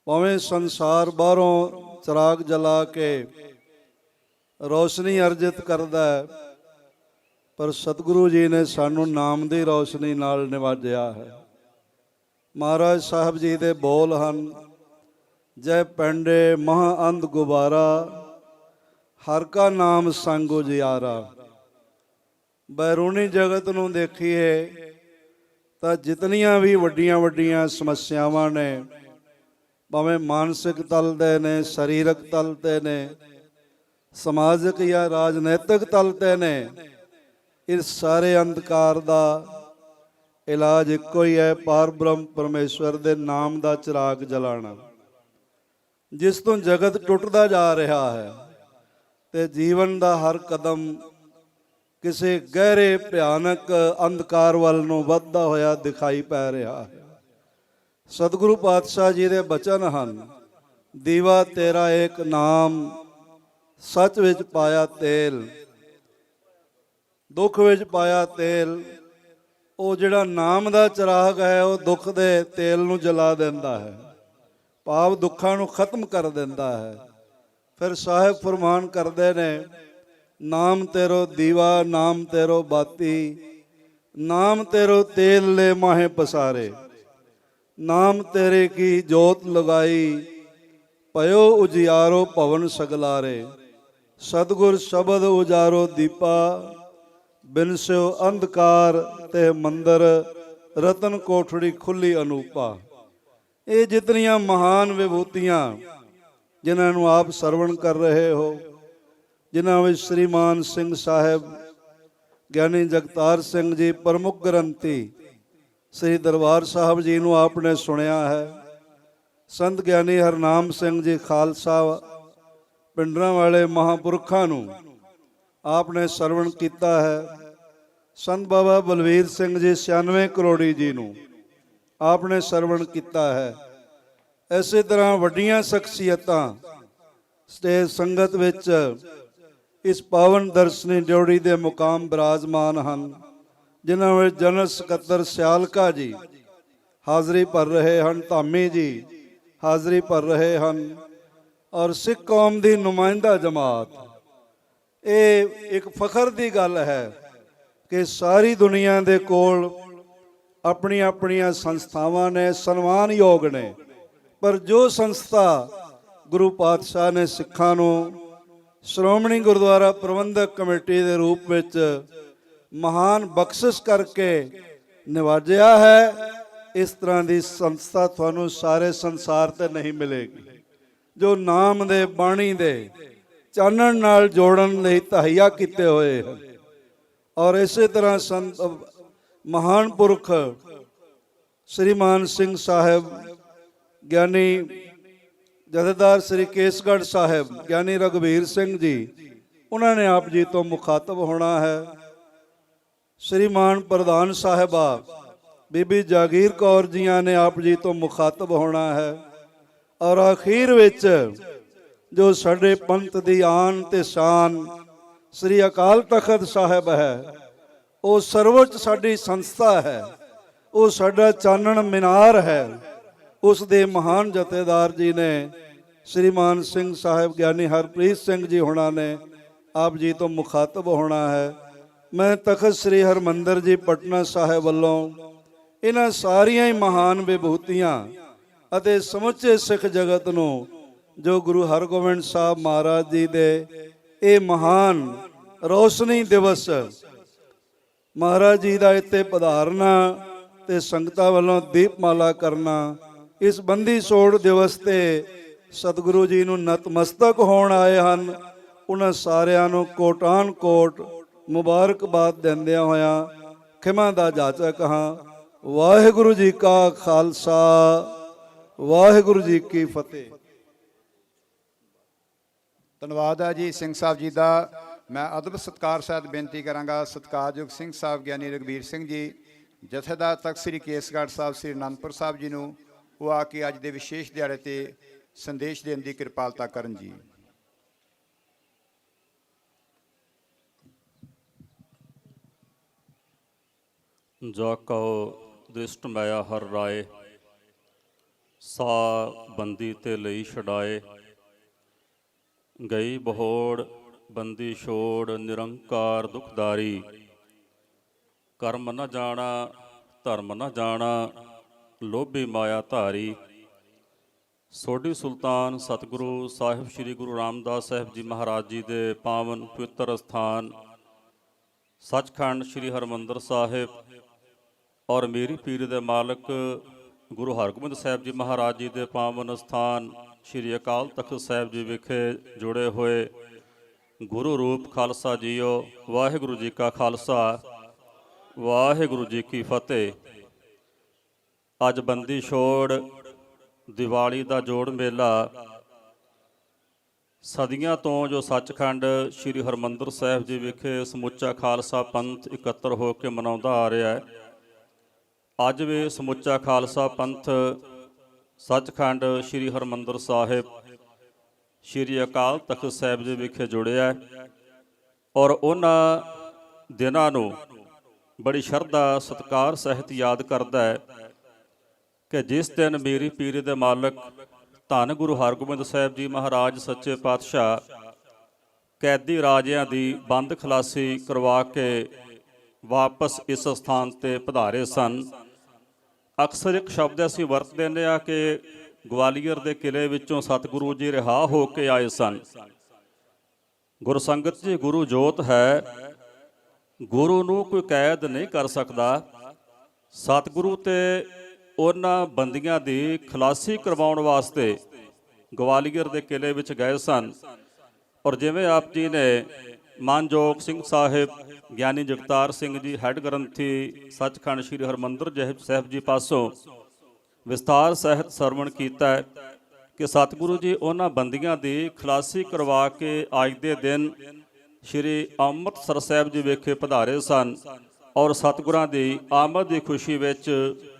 ਭਾਵੇਂ ਸੰਸਾਰ ਬਾਹਰੋਂ ਚਿਰਾਗ ਜਲਾ ਕੇ ਰੋਸ਼ਨੀ ਅਰਜਿਤ ਕਰਦਾ ਹੈ, ਪਰ ਸਤਿਗੁਰੂ ਜੀ ਨੇ ਸਾਨੂੰ ਨਾਮ ਦੀ ਰੋਸ਼ਨੀ ਨਾਲ ਨਿਵਾਜਿਆ ਹੈ। ਮਹਾਰਾਜ ਸਾਹਿਬ ਜੀ ਦੇ ਬੋਲ ਹਨ, ਜੈ ਪੈਂਡੇ ਮਹਾਂ ਅੰਧ ਗੁਬਾਰਾ, ਹਰ ਕਾ ਨਾਮ ਸੰਗ ਉਜਿਆਰਾ। ਬੈਰੂਣੀ ਜਗਤ ਨੂੰ ਦੇਖੀਏ ਤਾਂ ਜਿਤਨੀਆਂ ਵੀ ਵੱਡੀਆਂ ਵੱਡੀਆਂ ਸਮੱਸਿਆਵਾਂ ਨੇ, ਭਾਵੇਂ ਮਾਨਸਿਕ ਤਲ ਦੇ ਨੇ, ਸਰੀਰਕ ਤਲ ਤੇ ਨੇ, ਸਮਾਜਿਕ ਜਾਂ ਰਾਜਨੀਤਿਕ ਤਲ ਤੇ ਨੇ, ਇਸ ਸਾਰੇ ਅੰਧਕਾਰ ਦਾ ਇਲਾਜ ਇੱਕੋ ਹੀ ਹੈ, ਪਾਰ ਬ੍ਰਹਮ ਪਰਮੇਸ਼ਵਰ ਦੇ ਨਾਮ ਦਾ ਚਿਰਾਗ ਜਲਾਣਾ, ਜਿਸ ਤੋਂ ਜਗਤ ਟੁੱਟਦਾ ਜਾ ਰਿਹਾ ਹੈ ਤੇ ਜੀਵਨ ਦਾ ਹਰ ਕਦਮ ਕਿਸੇ ਗਹਿਰੇ ਭਿਆਨਕ ਅੰਧਕਾਰ ਵੱਲ ਨੂੰ ਵੱਧਦਾ ਹੋਇਆ ਦਿਖਾਈ ਪੈ ਰਿਹਾ ਹੈ। ਸਤਿਗੁਰੂ ਪਾਤਸ਼ਾਹ ਜੀ ਦੇ ਬਚਨ ਹਨ, ਦੀਵਾ ਤੇਰਾ ਏਕ ਨਾਮ, ਸੱਚ ਵਿੱਚ ਪਾਇਆ ਤੇਲ, ਦੁੱਖ ਵਿੱਚ ਪਾਇਆ ਤੇਲ। ਉਹ ਜਿਹੜਾ ਨਾਮ ਦਾ ਚਿਰਾਗ ਹੈ ਉਹ ਦੁੱਖ ਦੇ ਤੇਲ ਨੂੰ ਜਲਾ ਦਿੰਦਾ ਹੈ, ਭਾਵ ਦੁੱਖਾਂ ਨੂੰ ਖਤਮ ਕਰ ਦਿੰਦਾ ਹੈ। ਫਿਰ ਸਾਹਿਬ ਫਰਮਾਨ ਕਰਦੇ ਨੇ, ਨਾਮ ਤੇਰੋ ਦੀਵਾ, ਨਾਮ ਤੇਰੋ ਬਾਤੀ, ਨਾਮ ਤੇਰੋ ਤੇਲ ਲੈ ਮਾਹੇ ਪਸਾਰੇ, ਨਾਮ ਤੇਰੇ ਕੀ ਜੋਤ ਲਗਾਈ, ਪਇਓ ਉਜਿਆਰੋ ਭਵਨ ਸਗਲਾਰੇ। ਸਤਿਗੁਰ ਸ਼ਬਦ ਉਜਾਰੋ ਦੀਪਾ, ਬਿਨਸਿਓ ਅੰਧਕਾਰ ਤੇ ਮੰਦਰ, ਰਤਨ ਕੋਠੜੀ ਖੁੱਲੀ ਅਨੂਪਾ। ਇਹ ਜਿਤਨੀਆਂ ਮਹਾਨ ਵਿਭੂਤੀਆਂ ਜਿਨ੍ਹਾਂ ਨੂੰ ਆਪ ਸਰਵਣ ਕਰ ਰਹੇ ਹੋ, ਜਿਨ੍ਹਾਂ ਵਿੱਚ ਸ਼੍ਰੀਮਾਨ ਸਿੰਘ ਸਾਹਿਬ ਗਿਆਨੀ ਜਗਤਾਰ ਸਿੰਘ ਜੀ ਪ੍ਰਮੁੱਖ ਗ੍ਰੰਥੀ ਸ੍ਰੀ ਦਰਬਾਰ ਸਾਹਿਬ ਜੀ ਨੂੰ ਆਪਨੇ ਸੁਣਿਆ ਹੈ, ਸੰਤ ਗਿਆਨੀ ਹਰਨਾਮ ਸਿੰਘ ਜੀ ਖਾਲਸਾ ਪਿੰਡਰਾਂ ਵਾਲੇ ਮਹਾਂਪੁਰਖਾਂ ਨੂੰ ਆਪਨੇ ਸਰਵਣ ਕੀਤਾ ਹੈ, ਸੰਤ ਬਾਬਾ ਬਲਵੀਰ ਸਿੰਘ ਜੀ 96 ਕਰੋੜੀ ਜੀ ਨੂੰ ਆਪਨੇ ਸਰਵਣ ਕੀਤਾ ਹੈ। ਇਸੇ ਤਰ੍ਹਾਂ ਵੱਡੀਆਂ ਸ਼ਖਸੀਅਤਾਂ ਸਟੇਜ ਸੰਗਤ ਵਿੱਚ ਇਸ ਪਾਵਨ ਦਰਸ਼ਨੀ ਡਿਉੜੀ ਦੇ ਮੁਕਾਮ ਬਿਰਾਜਮਾਨ ਹਨ, ਜਿਨ੍ਹਾਂ ਵਿੱਚ ਜਨਰਲ ਸਕੱਤਰ ਸਿਆਲਕਾ ਜੀ ਹਾਜ਼ਰੀ ਭਰ ਰਹੇ ਹਨ, ਧਾਮੀ ਜੀ ਹਾਜ਼ਰੀ ਭਰ ਰਹੇ ਹਨ, ਔਰ ਸਿੱਖ ਕੌਮ ਦੀ ਨੁਮਾਇੰਦਾ ਜਮਾਤ। ਇਹ ਇੱਕ ਫਖਰ ਦੀ ਗੱਲ ਹੈ ਕਿ ਸਾਰੀ ਦੁਨੀਆ ਦੇ ਕੋਲ ਆਪਣੀਆਂ ਆਪਣੀਆਂ ਸੰਸਥਾਵਾਂ ਨੇ, ਸਨਮਾਨਯੋਗ ਨੇ, ਪਰ ਜੋ ਸੰਸਥਾ ਗੁਰੂ ਪਾਤਸ਼ਾਹ ਨੇ ਸਿੱਖਾਂ ਨੂੰ ਸ਼੍ਰੋਮਣੀ ਗੁਰਦੁਆਰਾ ਪ੍ਰਬੰਧਕ ਕਮੇਟੀ ਦੇ ਰੂਪ ਵਿੱਚ ਮਹਾਨ ਬਖਸ਼ਿਸ਼ ਕਰਕੇ ਨਿਵਾਜਿਆ ਹੈ, ਇਸ ਤਰ੍ਹਾਂ ਦੀ ਸੰਸਥਾ ਤੁਹਾਨੂੰ ਸਾਰੇ ਸੰਸਾਰ ਤੇ ਨਹੀਂ ਮਿਲੇਗੀ, ਜੋ ਨਾਮ ਦੇ ਬਾਣੀ ਦੇ ਚਾਨਣ ਨਾਲ ਜੋੜਨ ਲਈ ਤਹਈਆ ਕੀਤੇ ਹੋਏ ਹਨ। ਔਰ ਇਸੇ ਤਰ੍ਹਾਂ ਸੰਤ ਮਹਾਨ ਪੁਰਖ ਸ਼੍ਰੀਮਾਨ ਸਿੰਘ ਸਾਹਿਬ ਗਿਆਨੀ ਜਥੇਦਾਰ ਸ੍ਰੀ ਕੇਸਗੜ੍ਹ ਸਾਹਿਬ ਗਿਆਨੀ ਰਘਬੀਰ ਸਿੰਘ ਜੀ, ਉਹਨਾਂ ਨੇ ਆਪ ਜੀ ਤੋਂ ਮੁਖਾਤਬ ਹੋਣਾ ਹੈ। ਸ਼੍ਰੀਮਾਨ ਪ੍ਰਧਾਨ ਸਾਹਿਬਾ ਬੀਬੀ ਜਾਗੀਰ ਕੌਰ ਜੀਆਂ ਨੇ ਆਪ ਜੀ ਤੋਂ ਮੁਖਾਤਬ ਹੋਣਾ ਹੈ। ਔਰ ਅਖੀਰ ਵਿੱਚ ਜੋ ਸਾਡੇ ਪੰਥ ਦੀ ਆਨ ਤੇ ਸ਼ਾਨ ਸ੍ਰੀ ਅਕਾਲ ਤਖਤ ਸਾਹਿਬ ਹੈ, ਉਹ ਸਰਵੋੱਚ ਸਾਡੀ ਸੰਸਥਾ ਹੈ, ਉਹ ਸਾਡਾ ਚਾਨਣ ਮੀਨਾਰ ਹੈ। ਉਸ ਦੇ ਮਹਾਨ ਜਥੇਦਾਰ ਜੀ ਨੇ ਸ਼੍ਰੀਮਾਨ ਸਿੰਘ ਸਾਹਿਬ ਗਿਆਨੀ ਹਰਪ੍ਰੀਤ ਸਿੰਘ ਜੀ ਹੋਣਾ ਨੇ ਆਪ ਜੀ ਤੋਂ ਮੁਖਾਤਬ ਹੋਣਾ ਹੈ। ਮੈਂ ਤਖਤ ਸ੍ਰੀ ਹਰਮੰਦਰ ਜੀ ਪਟਨਾ ਸਾਹਿਬ ਵੱਲੋਂ ਇਹਨਾਂ ਸਾਰੀਆਂ ਹੀ ਮਹਾਨ ਵਿਭੂਤੀਆਂ ਅਤੇ ਸਮੁੱਚੇ ਸਿੱਖ ਜਗਤ ਨੂੰ ਜੋ ਗੁਰੂ ਹਰਗੋਬਿੰਦ ਸਾਹਿਬ ਮਹਾਰਾਜ ਜੀ ਦੇ ਇਹ ਮਹਾਨ ਰੋਸ਼ਨੀ ਦਿਵਸ, ਮਹਾਰਾਜ ਜੀ ਦਾ ਇੱਥੇ ਪਧਾਰਨਾ ਤੇ ਸੰਗਤਾਂ ਵੱਲੋਂ ਦੀਪਮਾਲਾ ਕਰਨਾ, ਇਸ ਬੰਦੀ ਛੋੜ ਦਿਵਸ ਤੇ ਸਤਿਗੁਰੂ ਜੀ ਨੂੰ ਨਤਮਸਤਕ ਹੋਣ ਆਏ ਹਨ, ਉਹਨਾਂ ਸਾਰਿਆਂ ਨੂੰ ਕੋਟਾਨ ਕੋਟ ਮੁਬਾਰਕਬਾਦ ਦਿੰਦਿਆਂ ਹੋਇਆਂ ਖਿਮਾ ਦਾ ਜਾਚਕ ਹਾਂ। ਵਾਹਿਗੁਰੂ ਜੀ ਕਾ ਖਾਲਸਾ, ਵਾਹਿਗੁਰੂ ਜੀ ਕੀ ਫਤਿਹ। ਧੰਨਵਾਦ ਹੈ ਜੀ ਸਿੰਘ ਸਾਹਿਬ ਜੀ ਦਾ। ਮੈਂ ਅਦਬ ਸਤਿਕਾਰ ਸਹਿਤ ਬੇਨਤੀ ਕਰਾਂਗਾ ਸਤਿਕਾਰਯੋਗ ਸਿੰਘ ਸਾਹਿਬ ਗਿਆਨੀ ਰਘਬੀਰ ਸਿੰਘ ਜੀ, ਜਥੇਦਾਰ ਤਖਤ ਸ੍ਰੀ ਕੇਸਗੜ੍ਹ ਸਾਹਿਬ ਸ੍ਰੀ ਅਨੰਦਪੁਰ ਸਾਹਿਬ ਜੀ ਨੂੰ ਉਹ ਆ ਕੇ ਅੱਜ ਦੇ ਵਿਸ਼ੇਸ਼ ਦਿਹਾੜੇ ਤੇ ਸੰਦੇਸ਼ ਦੇਣ ਦੀ ਕਿਰਪਾਲਤਾ ਕਰਨ ਜੀ। ਜਾ ਕਹੋ ਦਿਸ਼ਟ ਮਾਇਆ ਹਰ ਰਾਏ, ਸਾ ਬੰਦੀ ਤੇ ਲਈ ਛਡਾਏ, ਗਈ ਬਹੋੜ ਬੰਦੀ ਛੋੜ, ਨਿਰੰਕਾਰ ਦੁਖਦਾਰੀ, ਕਰਮ ਨ ਜਾਣਾ ਧਰਮ ਨ ਜਾਣਾ, ਲੋਭੀ ਮਾਇਆ ਧਾਰੀ। ਸੋਢੀ ਸੁਲਤਾਨ ਸਤਿਗੁਰੂ ਸਾਹਿਬ ਸ੍ਰੀ ਗੁਰੂ ਰਾਮਦਾਸ ਸਾਹਿਬ ਜੀ ਮਹਾਰਾਜ ਜੀ ਦੇ ਪਾਵਨ ਪਵਿੱਤਰ ਸਥਾਨ ਸੱਚਖੰਡ ਸ੍ਰੀ ਹਰਿਮੰਦਰ ਸਾਹਿਬ ਔਰ ਮੇਰੀ ਪੀਰ ਦੇ ਮਾਲਕ ਗੁਰੂ ਹਰਗੋਬਿੰਦ ਸਾਹਿਬ ਜੀ ਮਹਾਰਾਜ ਜੀ ਦੇ ਪਾਵਨ ਸਥਾਨ ਸ੍ਰੀ ਅਕਾਲ ਤਖਤ ਸਾਹਿਬ ਜੀ ਵਿਖੇ ਜੁੜੇ ਹੋਏ ਗੁਰੂ ਰੂਪ ਖਾਲਸਾ ਜੀਓ, ਵਾਹਿਗੁਰੂ ਜੀ ਕਾ ਖਾਲਸਾ, ਵਾਹਿਗੁਰੂ ਜੀ ਕੀ ਫਤਿਹ। ਅੱਜ ਬੰਦੀ ਛੋੜ ਦੀਵਾਲੀ ਦਾ ਜੋੜ ਮੇਲਾ ਸਦੀਆਂ ਤੋਂ ਜੋ ਸੱਚਖੰਡ ਸ੍ਰੀ ਹਰਿਮੰਦਰ ਸਾਹਿਬ ਜੀ ਵਿਖੇ ਸਮੁੱਚਾ ਖਾਲਸਾ ਪੰਥ ਇਕੱਤਰ ਹੋ ਕੇ ਮਨਾਉਂਦਾ ਆ ਰਿਹਾ ਹੈ। ਅੱਜ ਵੀ ਸਮੁੱਚਾ ਖਾਲਸਾ ਪੰਥ ਸੱਚਖੰਡ ਸ੍ਰੀ ਹਰਿਮੰਦਰ ਸਾਹਿਬ ਸ੍ਰੀ ਅਕਾਲ ਤਖਤ ਸਾਹਿਬ ਜੀ ਵਿਖੇ ਜੁੜਿਆ ਔਰ ਉਹਨਾਂ ਦਿਨਾਂ ਨੂੰ ਬੜੀ ਸ਼ਰਧਾ ਸਤਿਕਾਰ ਸਹਿਤ ਯਾਦ ਕਰਦਾ ਹੈ ਕਿ ਜਿਸ ਦਿਨ ਮੀਰੀ ਪੀਰੀ ਦੇ ਮਾਲਕ ਧੰਨ ਗੁਰੂ ਹਰਗੋਬਿੰਦ ਸਾਹਿਬ ਜੀ ਮਹਾਰਾਜ ਸੱਚੇ ਪਾਤਸ਼ਾਹ ਕੈਦੀ ਰਾਜਿਆਂ ਦੀ ਬੰਦ ਖਲਾਸੀ ਕਰਵਾ ਕੇ ਵਾਪਸ ਇਸ ਸਥਾਨ ਤੇ ਪਧਾਰੇ ਸਨ। ਅਕਸਰ ਇੱਕ ਸ਼ਬਦ ਅਸੀਂ ਵਰਤਦੇ ਹਾਂ ਕਿ ਗਵਾਲੀਅਰ ਦੇ ਕਿਲੇ ਵਿੱਚੋਂ ਸਤਿਗੁਰੂ ਜੀ ਰਿਹਾ ਹੋ ਕੇ ਆਏ ਸਨ। ਗੁਰਸੰਗਤ ਜੀ, ਗੁਰੂ ਜੋਤ ਹੈ, ਗੁਰੂ ਨੂੰ ਕੋਈ ਕੈਦ ਨਹੀਂ ਕਰ ਸਕਦਾ। ਸਤਿਗੁਰੂ ਤੇ ਉਹਨਾਂ ਬੰਦੀਆਂ ਦੀ ਖਲਾਸੀ ਕਰਵਾਉਣ ਵਾਸਤੇ ਗਵਾਲੀਅਰ ਦੇ ਕਿਲੇ ਵਿੱਚ ਗਏ ਸਨ। ਔਰ ਜਿਵੇਂ ਆਪ ਜੀ ਨੇ ਮਾਨਯੋਗ ਸਿੰਘ ਸਾਹਿਬ ਗਿਆਨੀ ਜਗਤਾਰ ਸਿੰਘ ਜੀ ਹੈੱਡ ਗ੍ਰੰਥੀ ਸੱਚਖੰਡ ਸ੍ਰੀ ਹਰਿਮੰਦਰ ਸਾਹਿਬ ਜੀ ਪਾਸੋਂ ਵਿਸਤਾਰ ਸਹਿਤ ਸਰਵਣ ਕੀਤਾ ਹੈ ਕਿ ਸਤਿਗੁਰੂ ਜੀ ਉਹਨਾਂ ਬੰਦੀਆਂ ਦੀ ਖਲਾਸੀ ਕਰਵਾ ਕੇ ਅੱਜ ਦੇ ਦਿਨ ਸ੍ਰੀ ਅੰਮ੍ਰਿਤਸਰ ਸਾਹਿਬ ਜੀ ਵਿਖੇ ਪਧਾਰੇ ਸਨ। ਔਰ ਸਤਿਗੁਰਾਂ ਦੀ ਆਮਦ ਦੀ ਖੁਸ਼ੀ ਵਿੱਚ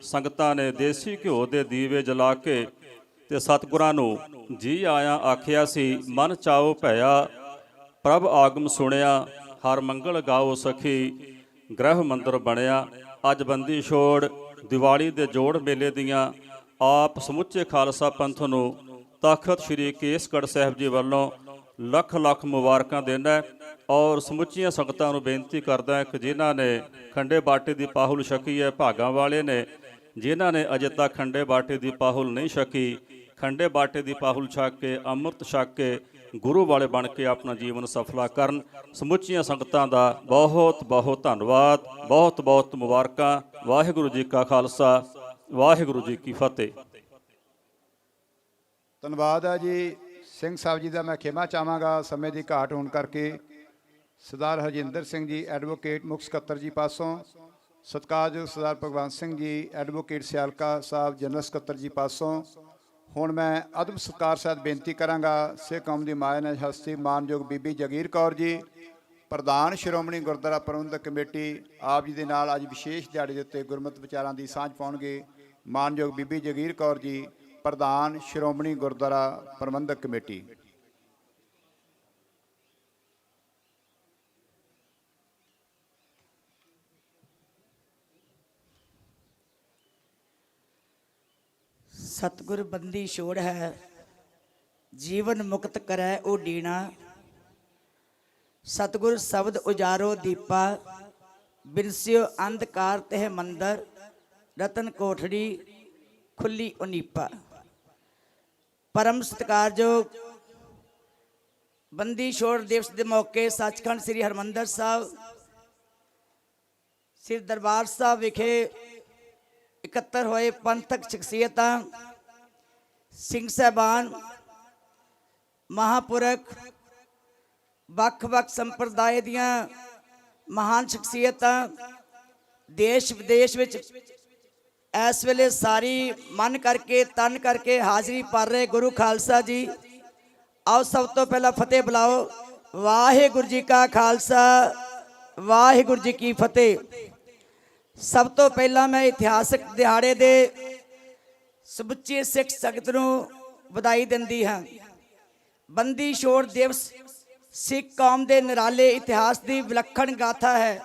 ਸੰਗਤਾਂ ਨੇ ਦੇਸੀ ਘਿਓ ਦੇ ਦੀਵੇ ਜਲਾ ਕੇ ਤੇ ਸਤਿਗੁਰਾਂ ਨੂੰ ਜੀ ਆਇਆਂ ਆਖਿਆ ਸੀ। ਮਨ ਚਾਉ ਭਇਆ ਪ੍ਰਭ ਆਗਮ ਸੁਣਿਆ, ਹਰ ਮੰਗਲ ਗਾਓ ਸਖੀ, ਗ੍ਰਹਿ ਮੰਦਰ ਬਣਿਆ। ਅੱਜ ਬੰਦੀ ਛੋੜ ਦੀਵਾਲੀ ਦੇ ਜੋੜ ਮੇਲੇ ਦੀਆਂ ਆਪ ਸਮੁੱਚੇ ਖਾਲਸਾ ਪੰਥ ਨੂੰ ਤਖਤ ਸ੍ਰੀ ਕੇਸਗੜ੍ਹ ਸਾਹਿਬ ਜੀ ਵੱਲੋਂ ਲੱਖ ਲੱਖ ਮੁਬਾਰਕਾਂ ਦਿੰਦਾ ਔਰ ਸਮੁੱਚੀਆਂ ਸੰਗਤਾਂ ਨੂੰ ਬੇਨਤੀ ਕਰਦਾ ਕਿ ਜਿਨ੍ਹਾਂ ਨੇ ਖੰਡੇ ਬਾਟੇ ਦੀ ਪਾਹੁਲ ਛਕੀ ਹੈ ਭਾਗਾਂ ਵਾਲੇ ਨੇ, ਜਿਨ੍ਹਾਂ ਨੇ ਅਜੇ ਤੱਕ ਖੰਡੇ ਬਾਟੇ ਦੀ ਪਾਹੁਲ ਨਹੀਂ ਛਕੀ, ਖੰਡੇ ਬਾਟੇ ਦੀ ਪਾਹੁਲ ਛਕ ਕੇ ਅੰਮ੍ਰਿਤ ਛਕ ਕੇ ਗੁਰੂ ਵਾਲੇ ਬਣ ਕੇ ਆਪਣਾ ਜੀਵਨ ਸਫਲਾ ਕਰਨ। ਸਮੁੱਚੀਆਂ ਸੰਗਤਾਂ ਦਾ ਬਹੁਤ ਬਹੁਤ ਧੰਨਵਾਦ, ਬਹੁਤ ਬਹੁਤ ਮੁਬਾਰਕਾਂ। ਵਾਹਿਗੁਰੂ ਜੀ ਕਾ ਖਾਲਸਾ, ਵਾਹਿਗੁਰੂ ਜੀ ਕੀ ਫਤਿਹ। ਧੰਨਵਾਦ ਹੈ ਜੀ ਸਿੰਘ ਸਾਹਿਬ ਜੀ ਦਾ। ਮੈਂ ਖਿਮਾ ਚਾਹਾਂਗਾ ਸਮੇਂ ਦੀ ਘਾਟ ਹੋਣ ਕਰਕੇ ਸਰਦਾਰ ਹਰਜਿੰਦਰ ਸਿੰਘ ਜੀ ਐਡਵੋਕੇਟ ਮੁੱਖ ਸਕੱਤਰ ਜੀ ਪਾਸੋਂ, ਸਤਿਕਾਰਯੋਗ ਸਰਦਾਰ ਭਗਵੰਤ ਸਿੰਘ ਜੀ ਐਡਵੋਕੇਟ ਸਿਆਲਕਾ ਸਾਹਿਬ ਜਨਰਲ ਸਕੱਤਰ ਜੀ ਪਾਸੋਂ ਹੁਣ ਮੈਂ ਅਦਬ ਸਤਿਕਾਰ ਸਹਿਤ ਬੇਨਤੀ ਕਰਾਂਗਾ ਸਿੱਖ ਕੌਮ ਦੀ ਮਾਇਨੇ ਹਸਤੀ ਮਾਨਯੋਗ ਬੀਬੀ ਜਗੀਰ ਕੌਰ ਜੀ, ਪ੍ਰਧਾਨ ਸ਼੍ਰੋਮਣੀ ਗੁਰਦੁਆਰਾ ਪ੍ਰਬੰਧਕ ਕਮੇਟੀ, ਆਪ ਜੀ ਦੇ ਨਾਲ ਅੱਜ ਵਿਸ਼ੇਸ਼ ਦਿਹਾੜੇ ਦੇ ਉੱਤੇ ਗੁਰਮਤਿ ਵਿਚਾਰਾਂ ਦੀ ਸਾਂਝ ਪਾਉਣਗੇ ਮਾਨਯੋਗ ਬੀਬੀ ਜਗੀਰ ਕੌਰ ਜੀ, ਪ੍ਰਧਾਨ ਸ਼੍ਰੋਮਣੀ ਗੁਰਦੁਆਰਾ ਪ੍ਰਬੰਧਕ ਕਮੇਟੀ। सतगुर बंदी छोड़ है, जीवन मुक्त करै ओ डीना। सतगुर शब्द उजारो दीपा, बिरस्यो अंधकार तह मंदर, रतन कोठड़ी खुली उनीपा। परम सत्कारयोग बंदी छोड़ दिवस के मौके सचखंड श्री हरमंदर साहब श्री दरबार साहब विखे इकट्ठे होए पंथक शख्सियत, ਸਿੰਘ ਸਾਹਿਬਾਨ, ਮਹਾਂਪੁਰਖ, ਵੱਖ-ਵੱਖ ਸੰਪਰਦਾਇ ਦੀਆਂ ਮਹਾਨ ਸ਼ਖਸੀਅਤਾਂ ਦੇਸ਼ ਵਿਦੇਸ਼ ਵਿੱਚ ਇਸ ਵੇਲੇ ਸਾਰੀ ਮਨ ਕਰਕੇ ਤਨ ਕਰਕੇ ਹਾਜ਼ਰੀ ਭਰ ਰਹੇ ਗੁਰੂ ਖਾਲਸਾ ਜੀ। ਆਓ ਸਭ ਤੋਂ ਪਹਿਲਾਂ ਫਤਿਹ ਬੁਲਾਓ। ਵਾਹਿਗੁਰੂ ਜੀ ਕਾ ਖਾਲਸਾ, ਵਾਹਿਗੁਰੂ ਜੀ ਕੀ ਫਤਿਹ। ਸਭ ਤੋਂ ਪਹਿਲਾਂ ਮੈਂ ਇਤਿਹਾਸਕ ਦਿਹਾੜੇ ਦੇ ਸਮੁੱਚੇ ਸਿੱਖ ਸੰਗਤ ਨੂੰ ਵਧਾਈ ਦਿੰਦੀ ਹਾਂ। ਬੰਦੀ ਛੋੜ ਦਿਵਸ ਸਿੱਖ ਕੌਮ ਦੇ ਨਿਰਾਲੇ ਇਤਿਹਾਸ ਦੀ ਵਿਲੱਖਣ ਗਾਥਾ ਹੈ।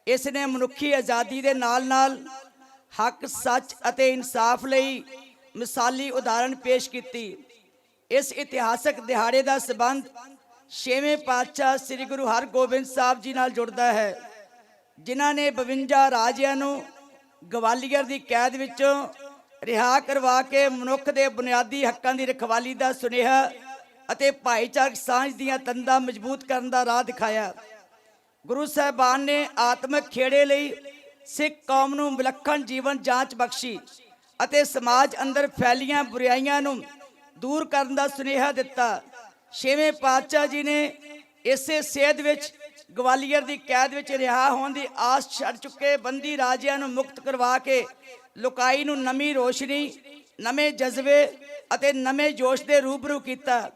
ਇਸ ਨੇ ਮਨੁੱਖੀ ਆਜ਼ਾਦੀ ਦੇ ਨਾਲ-ਨਾਲ ਹੱਕ, ਸੱਚ ਅਤੇ ਇਨਸਾਫ ਲਈ ਮਿਸਾਲੀ ਉਦਾਹਰਣ ਪੇਸ਼ ਕੀਤੀ। ਇਸ ਇਤਿਹਾਸਕ ਦਿਹਾੜੇ ਦਾ ਸੰਬੰਧ 6ਵੇਂ ਪਾਤਸ਼ਾਹ ਸ੍ਰੀ ਗੁਰੂ ਹਰਗੋਬਿੰਦ ਸਾਹਿਬ ਜੀ ਨਾਲ ਜੁੜਦਾ ਹੈ, ਜਿਨ੍ਹਾਂ ਨੇ 52 ਰਾਜਿਆਂ ਨੂੰ ਗਵਾਲੀਅਰ ਦੀ ਕੈਦ ਵਿੱਚੋਂ ਰਿਹਾ ਕਰਵਾ ਕੇ ਮਨੁੱਖ ਦੇ ਬੁਨਿਆਦੀ ਹੱਕਾਂ ਦੀ ਰਖਵਾਲੀ ਦਾ ਸੁਨੇਹਾ ਅਤੇ ਭਾਈਚਾਰਕ ਸਾਂਝ ਦੀਆਂ ਤੰਦਾਂ ਮਜ਼ਬੂਤ ਕਰਨ ਦਾ ਰਾਹ ਦਿਖਾਇਆ। ਗੁਰੂ ਸਾਹਿਬਾਨ ਨੇ ਆਤਮਿਕ ਖੇੜੇ ਲਈ ਸਿੱਖ ਕੌਮ ਨੂੰ ਵਿਲੱਖਣ ਜੀਵਨ ਜਾਂਚ ਬਖਸ਼ੀ ਅਤੇ ਸਮਾਜ ਅੰਦਰ ਫੈਲੀਆਂ ਬੁਰਾਈਆਂ ਨੂੰ ਦੂਰ ਕਰਨ ਦਾ ਸੁਨੇਹਾ ਦਿੱਤਾ। ਛੇਵੇਂ ਪਾਤਸ਼ਾਹ ਜੀ ਨੇ ਇਸੇ ਸੇਧ ਵਿੱਚ ਗਵਾਲੀਅਰ ਦੀ ਕੈਦ ਵਿੱਚ ਰਿਹਾ ਹੋਣ ਦੀ ਆਸ ਛੱਡ ਚੁੱਕੇ ਬੰਦੀ ਰਾਜਿਆਂ ਨੂੰ ਮੁਕਤ ਕਰਵਾ ਕੇ ਲੁਕਾਈ ਨੂੰ ਨਵੀਂ ਰੋਸ਼ਨੀ, ਨਵੇਂ ਜਜ਼ਬੇ ਅਤੇ ਨਵੇਂ ਜੋਸ਼ ਦੇ ਰੂਬਰੂ ਕੀਤਾ।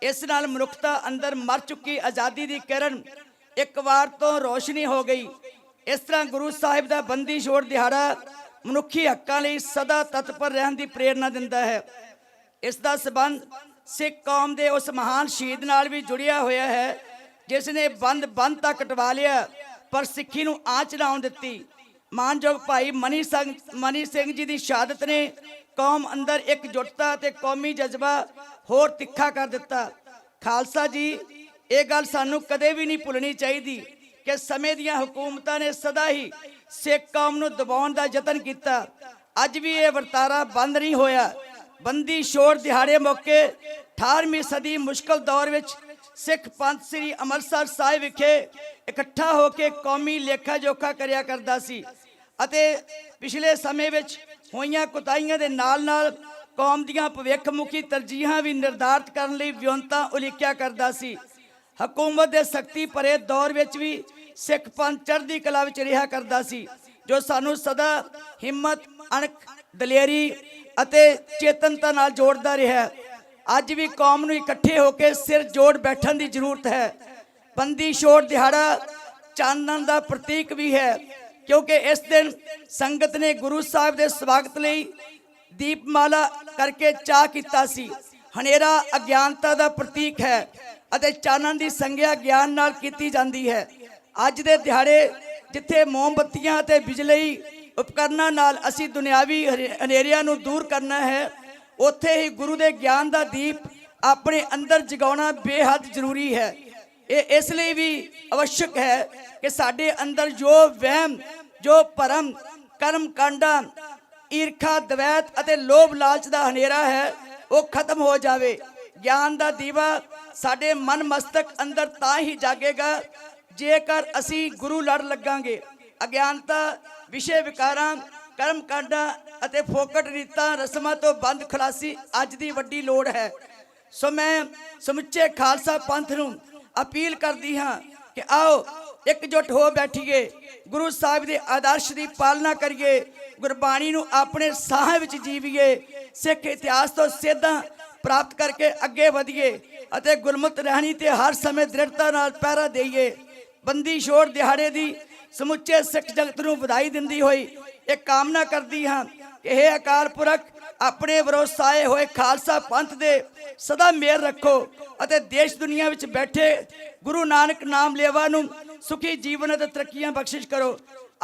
ਇਸ ਨਾਲ ਮਨੁੱਖਤਾ ਅੰਦਰ ਮਰ ਚੁੱਕੀ ਆਜ਼ਾਦੀ ਦੀ ਕਿਰਨ ਇੱਕ ਵਾਰ ਤੋਂ ਰੋਸ਼ਨੀ ਹੋ ਗਈ। ਇਸ ਤਰ੍ਹਾਂ ਗੁਰੂ ਸਾਹਿਬ ਦਾ ਬੰਦੀ ਛੋੜ ਦਿਹਾੜਾ ਮਨੁੱਖੀ ਹੱਕਾਂ ਲਈ ਸਦਾ ਤਤਪਰ ਰਹਿਣ ਦੀ ਪ੍ਰੇਰਨਾ ਦਿੰਦਾ ਹੈ। ਇਸ ਦਾ ਸਬੰਧ ਸਿੱਖ ਕੌਮ ਦੇ ਉਸ ਮਹਾਨ ਸ਼ਹੀਦ ਨਾਲ ਵੀ ਜੁੜਿਆ ਹੋਇਆ ਹੈ ਜਿਸ ਨੇ ਬੰਦ ਤੱਕ ਕਟਵਾ ਲਿਆ ਪਰ ਸਿੱਖੀ ਨੂੰ ਆਂਚ ਨਾ ਆਉਣ ਦਿੱਤੀ। ਮਾਨਯੋਗ ਭਾਈ ਮਨੀ ਸਿੰਘ ਜੀ ਦੀ ਸ਼ਹਾਦਤ ਨੇ ਕੌਮ ਅੰਦਰ ਇਕਜੁੱਟਤਾ ਤੇ ਕੌਮੀ ਜਜ਼ਬਾ ਹੋਰ ਤਿੱਖਾ ਕਰ ਦਿੱਤਾ। ਖਾਲਸਾ ਜੀ, ਇਹ ਗੱਲ ਸਾਨੂੰ ਕਦੇ ਵੀ ਨਹੀਂ ਭੁੱਲਣੀ ਚਾਹੀਦੀ ਕਿ ਸਮੇਂ ਦੀਆਂ ਹਕੂਮਤਾਂ ਨੇ ਸਦਾ ਹੀ ਸਿੱਖ ਕੌਮ ਨੂੰ ਦਬਾਉਣ ਦਾ ਯਤਨ ਕੀਤਾ। ਅੱਜ ਵੀ ਇਹ ਵਰਤਾਰਾ ਬੰਦ ਨਹੀਂ ਹੋਇਆ। ਬੰਦੀ ਛੋੜ ਦਿਹਾੜੇ ਮੌਕੇ 18ਵੀਂ ਸਦੀ ਮੁਸ਼ਕਲ ਦੌਰ ਵਿੱਚ ਸਿੱਖ ਪੰਥ ਸ੍ਰੀ ਅੰਮ੍ਰਿਤਸਰ ਸਾਹਿਬ ਵਿਖੇ ਇਕੱਠਾ ਹੋ ਕੇ ਕੌਮੀ ਲੇਖਾ ਜੋਖਾ ਕਰਿਆ ਕਰਦਾ ਸੀ ਅਤੇ ਪਿਛਲੇ ਸਮੇਂ ਵਿੱਚ ਹੋਈਆਂ ਕੁਤਾਹੀਆਂ ਦੇ ਨਾਲ ਕੌਮ ਦੀਆਂ ਭਵਿੱਖਮੁਖੀ ਤਰਜੀਹਾਂ ਵੀ ਨਿਰਧਾਰਤ ਕਰਨ ਲਈ ਵਿਉਂਤਾਂ ਉਲੀਕਿਆ ਕਰਦਾ ਸੀ। ਹਕੂਮਤ ਦੇ ਸਖਤੀ ਭਰੇ ਦੌਰ ਵਿੱਚ ਵੀ ਸਿੱਖ ਪੰਥ ਚੜ੍ਹਦੀ ਕਲਾ ਵਿੱਚ ਰਿਹਾ ਕਰਦਾ ਸੀ ਜੋ ਸਾਨੂੰ ਸਦਾ ਹਿੰਮਤ, ਅਣਖ, ਦਲੇਰੀ ਅਤੇ ਚੇਤਨਤਾ ਨਾਲ ਜੋੜਦਾ ਰਿਹਾ। ਅੱਜ ਵੀ ਕੌਮ ਨੂੰ ਇਕੱਠੇ ਹੋ ਕੇ ਸਿਰ ਜੋੜ ਬੈਠਣ ਦੀ ਜ਼ਰੂਰਤ ਹੈ। ਬੰਦੀ ਛੋੜ ਦਿਹਾੜਾ ਚਾਨਣ ਦਾ ਪ੍ਰਤੀਕ ਵੀ ਹੈ ਕਿਉਂਕਿ ਇਸ ਦਿਨ ਸੰਗਤ ਨੇ ਗੁਰੂ ਸਾਹਿਬ ਦੇ ਸਵਾਗਤ ਲਈ ਦੀਪਮਾਲਾ ਕਰਕੇ ਚਾਅ ਕੀਤਾ ਸੀ। ਹਨੇਰਾ ਅਗਿਆਨਤਾ ਦਾ ਪ੍ਰਤੀਕ ਹੈ ਅਤੇ ਚਾਨਣ ਦੀ ਸੰਗਿਆ ਗਿਆਨ ਨਾਲ ਕੀਤੀ ਜਾਂਦੀ ਹੈ। ਅੱਜ ਦੇ ਦਿਹਾੜੇ ਜਿੱਥੇ ਮੋਮਬੱਤੀਆਂ ਅਤੇ ਬਿਜਲਈ ਉਪਕਰਨਾਂ ਨਾਲ ਅਸੀਂ ਦੁਨਿਆਵੀ ਹਨੇਰਿਆਂ ਨੂੰ ਦੂਰ ਕਰਨਾ ਹੈ, ਉੱਥੇ ਹੀ ਗੁਰੂ ਦੇ ਗਿਆਨ ਦਾ ਦੀਪ ਆਪਣੇ ਅੰਦਰ ਜਗਾਉਣਾ ਬੇਹੱਦ ਜ਼ਰੂਰੀ ਹੈ। ਇਹ ਇਸ ਲਈ ਵੀ ਅਵਸ਼ਕ ਹੈ ਕਿ ਸਾਡੇ ਅੰਦਰ ਜੋ ਵਹਿਮ, ਜੋ ਭਰਮ, ਕਰਮ ਕਾਂਡਾਂ, ਈਰਖਾ, ਦਵੈਤ ਅਤੇ ਲੋਭ ਲਾਲਚ ਦਾ ਹਨੇਰਾ ਹੈ ਉਹ ਖਤਮ ਹੋ ਜਾਵੇ। ਗਿਆਨ ਦਾ ਦੀਵਾ ਸਾਡੇ ਮਨ ਮਸਤਕ ਅੰਦਰ ਤਾਂ ਹੀ ਜਾਗੇਗਾ ਜੇਕਰ ਅਸੀਂ ਗੁਰੂ ਲੜ ਲੱਗਾਂਗੇ। ਅਗਿਆਨਤਾ, ਵਿਸ਼ੇ ਵਿਕਾਰਾਂ, ਕਰਮ ਕਾਂਡਾਂ ਅਤੇ ਫੋਕਟ ਰੀਤਾਂ ਰਸਮਾਂ ਤੋਂ ਬੰਦ ਖਲਾਸੀ ਅੱਜ ਦੀ ਵੱਡੀ ਲੋੜ ਹੈ। ਸੋ ਮੈਂ ਸਮੁੱਚੇ ਖਾਲਸਾ ਪੰਥ ਨੂੰ ਅਪੀਲ ਕਰਦੀ ਹਾਂ ਕਿ ਆਓ ਇਕਜੁੱਟ ਹੋ ਬੈਠੀਏ, ਗੁਰੂ ਸਾਹਿਬ ਦੇ ਆਦਰਸ਼ ਦੀ ਪਾਲਣਾ ਕਰੀਏ, ਗੁਰਬਾਣੀ ਨੂੰ ਆਪਣੇ ਸਾਹਾਂ ਵਿੱਚ ਜੀਵੀਏ, ਸਿੱਖ ਇਤਿਹਾਸ ਤੋਂ ਸੇਧਾਂ ਪ੍ਰਾਪਤ ਕਰਕੇ ਅੱਗੇ ਵਧੀਏ ਅਤੇ ਗੁਰਮਤ ਰਹਿਣੀ ਤੇ ਹਰ ਸਮੇਂ ਦ੍ਰਿੜਤਾ ਨਾਲ ਪਹਿਰਾ ਦੇਈਏ। ਬੰਦੀ ਛੋੜ ਦਿਹਾੜੇ ਦੀ ਸਮੁੱਚੇ ਸਿੱਖ ਜਗਤ ਨੂੰ ਵਧਾਈ ਦਿੰਦੀ ਹੋਈ ਇਹ ਕਾਮਨਾ ਕਰਦੀ ਹਾਂ ਕਿ ਇਹ ਅਕਾਲ ਪੁਰਖ ਆਪਣੇ ਵਰਸਾਏ ਹੋਏ ਖਾਲਸਾ ਪੰਥ ਦੇ ਸਦਾ ਮਿਹਰ ਰੱਖੋ ਅਤੇ ਦੇਸ਼ ਦੁਨੀਆ ਵਿੱਚ ਬੈਠੇ ਗੁਰੂ ਨਾਨਕ ਨਾਮ ਲੇਵਾ ਨੂੰ ਸੁਖੀ ਜੀਵਨ ਅਤੇ ਤਰੱਕੀਆਂ ਬਖਸ਼ਿਸ਼ ਕਰੋ।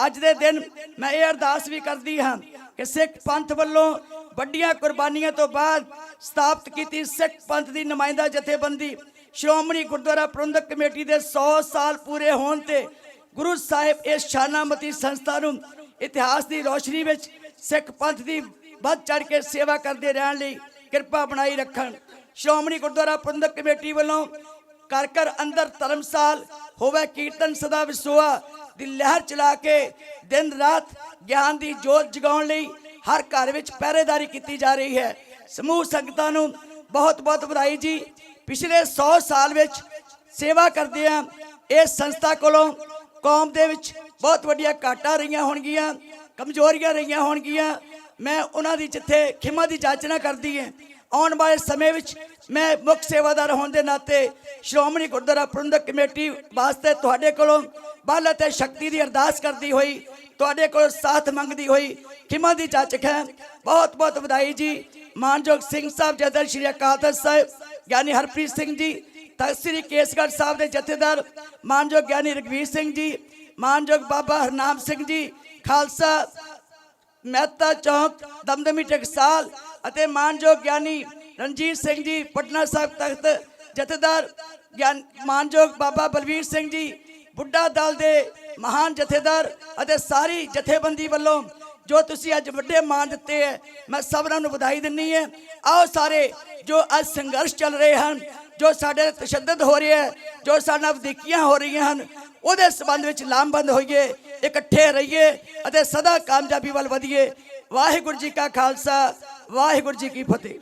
ਅੱਜ ਦੇ ਦਿਨ ਮੈਂ ਇਹ ਅਰਦਾਸ ਵੀ ਕਰਦੀ ਹਾਂ ਕਿ ਸਿੱਖ ਪੰਥ ਵੱਲੋਂ ਵੱਡੀਆਂ ਕੁਰਬਾਨੀਆਂ ਤੋਂ ਬਾਅਦ ਸਥਾਪਿਤ ਕੀਤੀ ਸਿੱਖ ਪੰਥ ਦੀ ਨੁਮਾਇੰਦਾ ਜਥੇਬੰਦੀ ਸ਼੍ਰੋਮਣੀ ਗੁਰਦੁਆਰਾ ਪ੍ਰਬੰਧਕ ਕਮੇਟੀ ਦੇ 100 ਸਾਲ ਪੂਰੇ ਹੋਣ ਤੇ ਗੁਰੂ ਸਾਹਿਬ ਇਸ ਸ਼ਾਨਾਮਤੀ ਸੰਸਥਾ ਨੂੰ ਇਤਿਹਾਸ ਦੀ ਰੋਸ਼ਨੀ ਵਿੱਚ ਸਿੱਖ ਪੰਥ ਦੀ ਵੱਧ ਚੜ੍ਹ ਕੇ ਸੇਵਾ ਕਰਦੇ ਰਹਿਣ ਲਈ ਕਿਰਪਾ ਬਣਾਈ ਰੱਖਣ। ਸ਼੍ਰੋਮਣੀ ਗੁਰਦੁਆਰਾ ਪ੍ਰਬੰਧਕ ਕਮੇਟੀ ਵੱਲੋਂ ਘਰ ਅੰਦਰ ਧਰਮਸਾਲ ਹੋਵੇ ਕੀਰਤਨ ਸਦਾ ਵਿਸੋਆ ਦੀ ਲਹਿਰ ਚਲਾ ਕੇ ਦਿਨ ਰਾਤ ਗਿਆਨ ਦੀ ਜੋਤ ਜਗਾਉਣ ਲਈ ਹਰ ਘਰ ਵਿੱਚ ਪਹਿਰੇਦਾਰੀ ਕੀਤੀ ਜਾ ਰਹੀ ਹੈ। ਸਮੂਹ ਸੰਗਤਾਂ ਨੂੰ ਬਹੁਤ ਬਹੁਤ ਵਧਾਈ ਜੀ। ਪਿਛਲੇ 100 ਸਾਲ ਵਿੱਚ ਸੇਵਾ ਕਰਦੇ ਆ ਇਸ ਸੰਸਥਾ ਕੋਲੋਂ ਕੌਮ ਦੇ ਵਿੱਚ ਬਹੁਤ ਵੱਡੀਆਂ ਘਾਟਾਂ ਰਹੀਆਂ ਹੋਣਗੀਆਂ, ਕਮਜ਼ੋਰੀਆਂ ਰਹੀਆਂ ਹੋਣਗੀਆਂ। ਮੈਂ ਉਹਨਾਂ ਦੀ ਜਿੱਥੇ ਖਿਮਾ ਦੀ ਜਾਚਨਾ ਕਰਦੀ ਹੈ, ਆਉਣ ਵਾਲੇ ਸਮੇਂ ਵਿੱਚ ਮੈਂ ਮੁੱਖ ਸੇਵਾਦਾਰ ਹੋਣ ਦੇ ਨਾਤੇ ਸ਼੍ਰੋਮਣੀ ਗੁਰਦੁਆਰਾ ਪ੍ਰਬੰਧਕ ਕਮੇਟੀ ਵਾਸਤੇ ਤੁਹਾਡੇ ਕੋਲੋਂ ਬਲ ਅਤੇ ਸ਼ਕਤੀ ਦੀ ਅਰਦਾਸ ਕਰਦੀ ਹੋਈ, ਤੁਹਾਡੇ ਕੋਲ ਸਾਥ ਮੰਗਦੀ ਹੋਈ ਖਿਮਾ ਦੀ ਜਾਚਕ ਹੈ। ਬਹੁਤ ਬਹੁਤ ਵਧਾਈ ਜੀ। ਮਾਨਯੋਗ ਸਿੰਘ ਸਾਹਿਬ ਜਥੇਦਾਰ ਸ਼੍ਰੀ ਅਕਾਲ ਤਖਤ ਸਾਹਿਬ ਗਿਆਨੀ ਹਰਪ੍ਰੀਤ ਸਿੰਘ ਜੀ, ਤਖਤ ਸ੍ਰੀ ਕੇਸਗੜ੍ਹ ਸਾਹਿਬ ਦੇ ਜਥੇਦਾਰ ਮਾਨਯੋਗ ਗਿਆਨੀ ਰਘਵੀਰ ਸਿੰਘ ਜੀ, ਮਾਨਯੋਗ ਬਾਬਾ ਹਰਨਾਮ ਸਿੰਘ ਜੀ ਖਾਲਸਾ ਮਹਿਤਾ ਚੌਕ ਦਮਦਮੀ ਟਕਸਾਲ ਅਤੇ ਮਾਨਯੋਗ ਗਿਆਨੀ ਰਣਜੀਤ ਸਿੰਘ ਜੀ ਪਟਨਾ ਸਾਹਿਬ ਤਖਤ ਜਥੇਦਾਰ, ਮਾਨਯੋਗ ਬਾਬਾ ਬਲਵੀਰ ਸਿੰਘ ਜੀ ਬੁੱਢਾ ਦਲ ਦੇ ਮਹਾਨ ਜਥੇਦਾਰ ਅਤੇ ਸਾਰੀ ਜਥੇਬੰਦੀ ਵੱਲੋਂ ਜੋ ਤੁਸੀਂ ਅੱਜ ਵੱਡੇ ਮਾਣ ਦਿੱਤੇ ਹੈ, ਮੈਂ ਸਭਨਾਂ ਨੂੰ ਵਧਾਈ ਦਿੰਦੀ ਹੈ। ਆਓ ਸਾਰੇ ਜੋ ਅੱਜ ਸੰਘਰਸ਼ ਚੱਲ ਰਹੇ ਹਨ, ਜੋ ਸਾਡੇ ਤਸ਼ੱਦਦ ਹੋ ਰਿਹਾ ਹੈ, ਜੋ ਸਾਡੇ ਵਧੀਕੀਆਂ ਹੋ ਰਹੀਆਂ ਹਨ, ਉਹਦੇ ਸੰਬੰਧ ਵਿੱਚ ਲਾਮਬੰਦ ਹੋਈਏ, ਇਕੱਠੇ ਰਹੀਏ ਅਤੇ ਸਦਾ ਕਾਮਯਾਬੀ ਵੱਲ ਵਧੀਏ। ਵਾਹਿਗੁਰੂ ਜੀ ਕਾ ਖਾਲਸਾ, ਵਾਹਿਗੁਰੂ ਜੀ ਕੀ ਫਤਿਹ।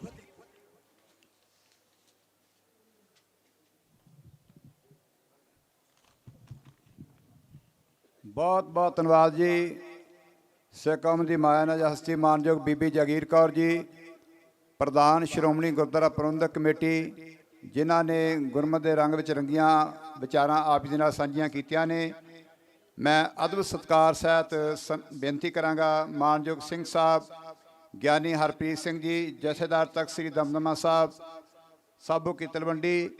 ਬਹੁਤ ਬਹੁਤ ਧੰਨਵਾਦ ਜੀ। ਸਿੱਖ ਕੌਮ ਦੀ ਮਾਇਆ ਨਾਲ ਹਸਤੀ ਮਾਨਯੋਗ ਬੀਬੀ ਜਗੀਰ ਕੌਰ ਜੀ, ਪ੍ਰਧਾਨ ਸ਼੍ਰੋਮਣੀ ਗੁਰਦੁਆਰਾ ਪ੍ਰਬੰਧਕ ਕਮੇਟੀ, ਜਿਨ੍ਹਾਂ ਨੇ ਗੁਰਮਤਿ ਦੇ ਰੰਗ ਵਿੱਚ ਰੰਗੀਆਂ ਵਿਚਾਰਾਂ ਆਪ ਜੀ ਨਾਲ ਸਾਂਝੀਆਂ ਕੀਤੀਆਂ ਨੇ। ਮੈਂ ਅਦਬ ਸਤਿਕਾਰ ਸਹਿਤ ਬੇਨਤੀ ਕਰਾਂਗਾ ਮਾਨਯੋਗ ਸਿੰਘ ਸਾਹਿਬ, ਗਿਆਨੀ ਹਰਪ੍ਰੀਤ ਸਿੰਘ ਜੀ, ਜਥੇਦਾਰ ਤਖਤ ਸ੍ਰੀ ਦਮਦਮਾ ਸਾਹਿਬ ਸਾਬੋ ਕੀ ਤਲਵੰਡੀ,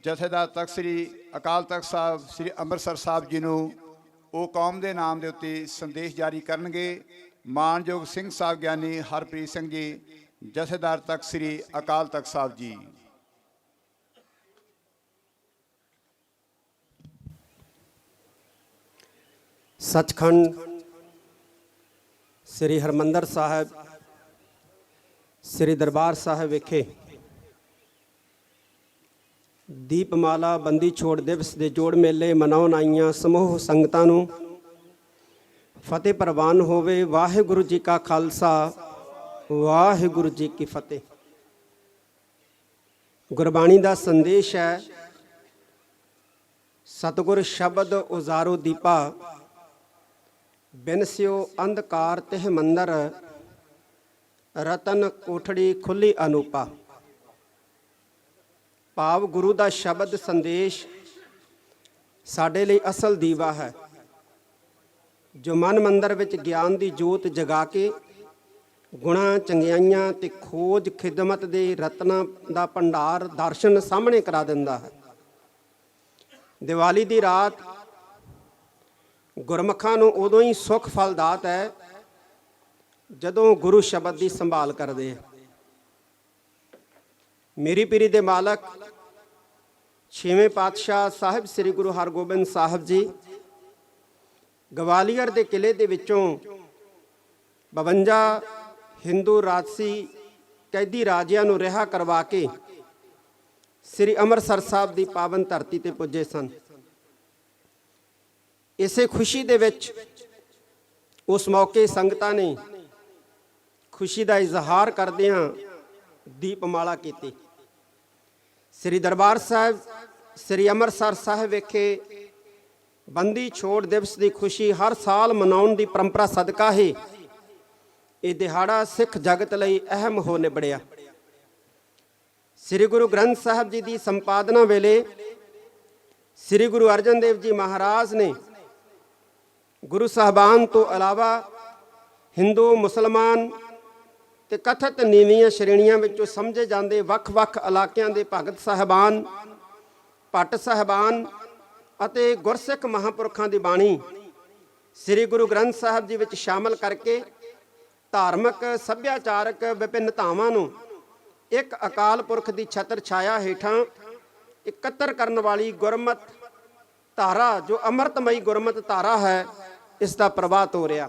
ਜਥੇਦਾਰ ਤਖਤ ਸ੍ਰੀ ਅਕਾਲ ਤਖਤ ਸਾਹਿਬ ਸ੍ਰੀ ਅੰਮ੍ਰਿਤਸਰ ਸਾਹਿਬ ਜੀ ਨੂੰ ਉਹ ਕੌਮ ਦੇ ਨਾਮ ਦੇ ਉੱਤੇ ਸੰਦੇਸ਼ ਜਾਰੀ ਕਰਨਗੇ। ਮਾਨਯੋਗ ਸਿੰਘ ਸਾਹਿਬ ਗਿਆਨੀ ਹਰਪ੍ਰੀਤ ਸਿੰਘ ਜੀ, ਜਥੇਦਾਰ ਤਖਤ ਸ੍ਰੀ ਅਕਾਲ ਤਖਤ ਸਾਹਿਬ ਜੀ। ਸੱਚਖੰਡ ਸ੍ਰੀ ਹਰਿਮੰਦਰ ਸਾਹਿਬ ਸ੍ਰੀ ਦਰਬਾਰ ਸਾਹਿਬ ਵਿਖੇ ਦੀਪਮਾਲਾ ਬੰਦੀ ਛੋੜ ਦਿਵਸ ਦੇ ਜੋੜ ਮੇਲੇ ਮਨਾਉਣ ਆਈਆਂ ਸਮੂਹ ਸੰਗਤਾਂ ਨੂੰ ਫਤਿਹ ਪ੍ਰਵਾਨ ਹੋਵੇ। ਵਾਹਿਗੁਰੂ ਜੀ ਕਾ ਖਾਲਸਾ, ਵਾਹਿਗੁਰੂ ਜੀ ਕੀ ਫਤਿਹ। ਗੁਰਬਾਣੀ ਦਾ ਸੰਦੇਸ਼ ਹੈ, ਸਤਿਗੁਰ ਸ਼ਬਦ ਉਜ਼ਾਰੋ ਦੀਪਾ, ਬਿਨ ਸਿਓ ਅੰਧਕਾਰ ਤਿਹ ਮੰਦਰ, ਰਤਨ ਕੋਠੜੀ ਖੁੱਲੀ ਅਨੂਪਾ। ਭਾਵ ਗੁਰੂ ਦਾ ਸ਼ਬਦ ਸੰਦੇਸ਼ ਸਾਡੇ ਲਈ ਅਸਲ ਦੀਵਾ ਹੈ, ਜੋ ਮਨ ਮੰਦਰ ਵਿੱਚ ਗਿਆਨ ਦੀ ਜੋਤ ਜਗਾ ਕੇ ਗੁਣਾਂ ਚੰਗਿਆਈਆਂ ਤੇ ਖੋਜ ਖਿਦਮਤ ਦੇ ਰਤਨਾਂ ਦਾ ਭੰਡਾਰ ਦਰਸ਼ਨ ਸਾਹਮਣੇ ਕਰਾ ਦਿੰਦਾ ਹੈ। ਦੀਵਾਲੀ ਦੀ ਰਾਤ ਗੁਰਮੁਖਾਂ ਨੂੰ ਉਦੋਂ ਹੀ ਸੁੱਖ ਫਲਦਾਤ ਹੈ ਜਦੋਂ ਗੁਰੂ ਸ਼ਬਦ ਦੀ ਸੰਭਾਲ ਕਰਦੇ ਆ। ਮੇਰੀ ਪੀਰੀ ਦੇ ਮਾਲਕ ਛੇਵੇਂ ਪਾਤਸ਼ਾਹ ਸਾਹਿਬ ਸ੍ਰੀ ਗੁਰੂ ਹਰਗੋਬਿੰਦ ਸਾਹਿਬ ਜੀ ਗਵਾਲੀਅਰ ਦੇ ਕਿਲੇ ਦੇ ਵਿੱਚੋਂ 52 ਹਿੰਦੂ ਰਾਜਸੀ ਕੈਦੀ ਰਾਜਿਆਂ ਨੂੰ ਰਿਹਾ ਕਰਵਾ ਕੇ ਸ੍ਰੀ ਅੰਮ੍ਰਿਤਸਰ ਸਾਹਿਬ ਦੀ ਪਾਵਨ ਧਰਤੀ ਤੇ ਪੁੱਜੇ ਸਨ। ਇਸੇ ਖੁਸ਼ੀ ਦੇ ਵਿੱਚ ਉਸ ਮੌਕੇ ਸੰਗਤਾਂ ਨੇ ਖੁਸ਼ੀ ਦਾ ਇਜ਼ਹਾਰ ਕਰਦਿਆਂ ਦੀਪਮਾਲਾ ਕੀਤੀ। ਸ੍ਰੀ ਦਰਬਾਰ ਸਾਹਿਬ ਸ੍ਰੀ ਅੰਮ੍ਰਿਤਸਰ ਸਾਹਿਬ ਵਿਖੇ ਬੰਦੀ ਛੋੜ ਦਿਵਸ ਦੀ ਖੁਸ਼ੀ ਹਰ ਸਾਲ ਮਨਾਉਣ ਦੀ ਪਰੰਪਰਾ ਸਦਕਾ ਹੀ ਇਹ ਦਿਹਾੜਾ ਸਿੱਖ ਜਗਤ ਲਈ ਅਹਿਮ ਹੋ ਨਿਬੜਿਆ। ਸ੍ਰੀ ਗੁਰੂ ਗ੍ਰੰਥ ਸਾਹਿਬ ਜੀ ਦੀ ਸੰਪਾਦਨਾ ਵੇਲੇ ਸ੍ਰੀ ਗੁਰੂ ਅਰਜਨ ਦੇਵ ਜੀ ਮਹਾਰਾਜ ਨੇ ਗੁਰੂ ਸਾਹਿਬਾਨ ਤੋਂ ਇਲਾਵਾ ਹਿੰਦੂ ਮੁਸਲਮਾਨ ਤੇ ਕਥਿਤ ਨੀਵੀਆਂ ਸ਼੍ਰੇਣੀਆਂ ਵਿੱਚੋਂ ਸਮਝੇ ਜਾਂਦੇ ਵੱਖ-ਵੱਖ ਇਲਾਕਿਆਂ ਦੇ ਭਗਤ ਸਾਹਿਬਾਨ, ਭੱਟ ਸਾਹਿਬਾਨ ਅਤੇ ਗੁਰਸਿੱਖ ਮਹਾਂਪੁਰਖਾਂ ਦੀ ਬਾਣੀ ਸ੍ਰੀ ਗੁਰੂ ਗ੍ਰੰਥ ਸਾਹਿਬ ਜੀ ਵਿੱਚ ਸ਼ਾਮਲ ਕਰਕੇ ਧਾਰਮਿਕ ਸੱਭਿਆਚਾਰਕ ਵਿਭਿੰਨਤਾਵਾਂ ਨੂੰ ਇੱਕ ਅਕਾਲ ਪੁਰਖ ਦੀ ਛਤਰ ਛਾਇਆ ਹੇਠਾਂ ਇਕੱਤਰ ਕਰਨ ਵਾਲੀ ਗੁਰਮਤ ਧਾਰਾ, ਜੋ ਅੰਮ੍ਰਿਤਮਈ ਗੁਰਮਤ ਧਾਰਾ ਹੈ, ਇਸ ਦਾ ਪ੍ਰਵਾਹ ਹੋ ਰਿਹਾ,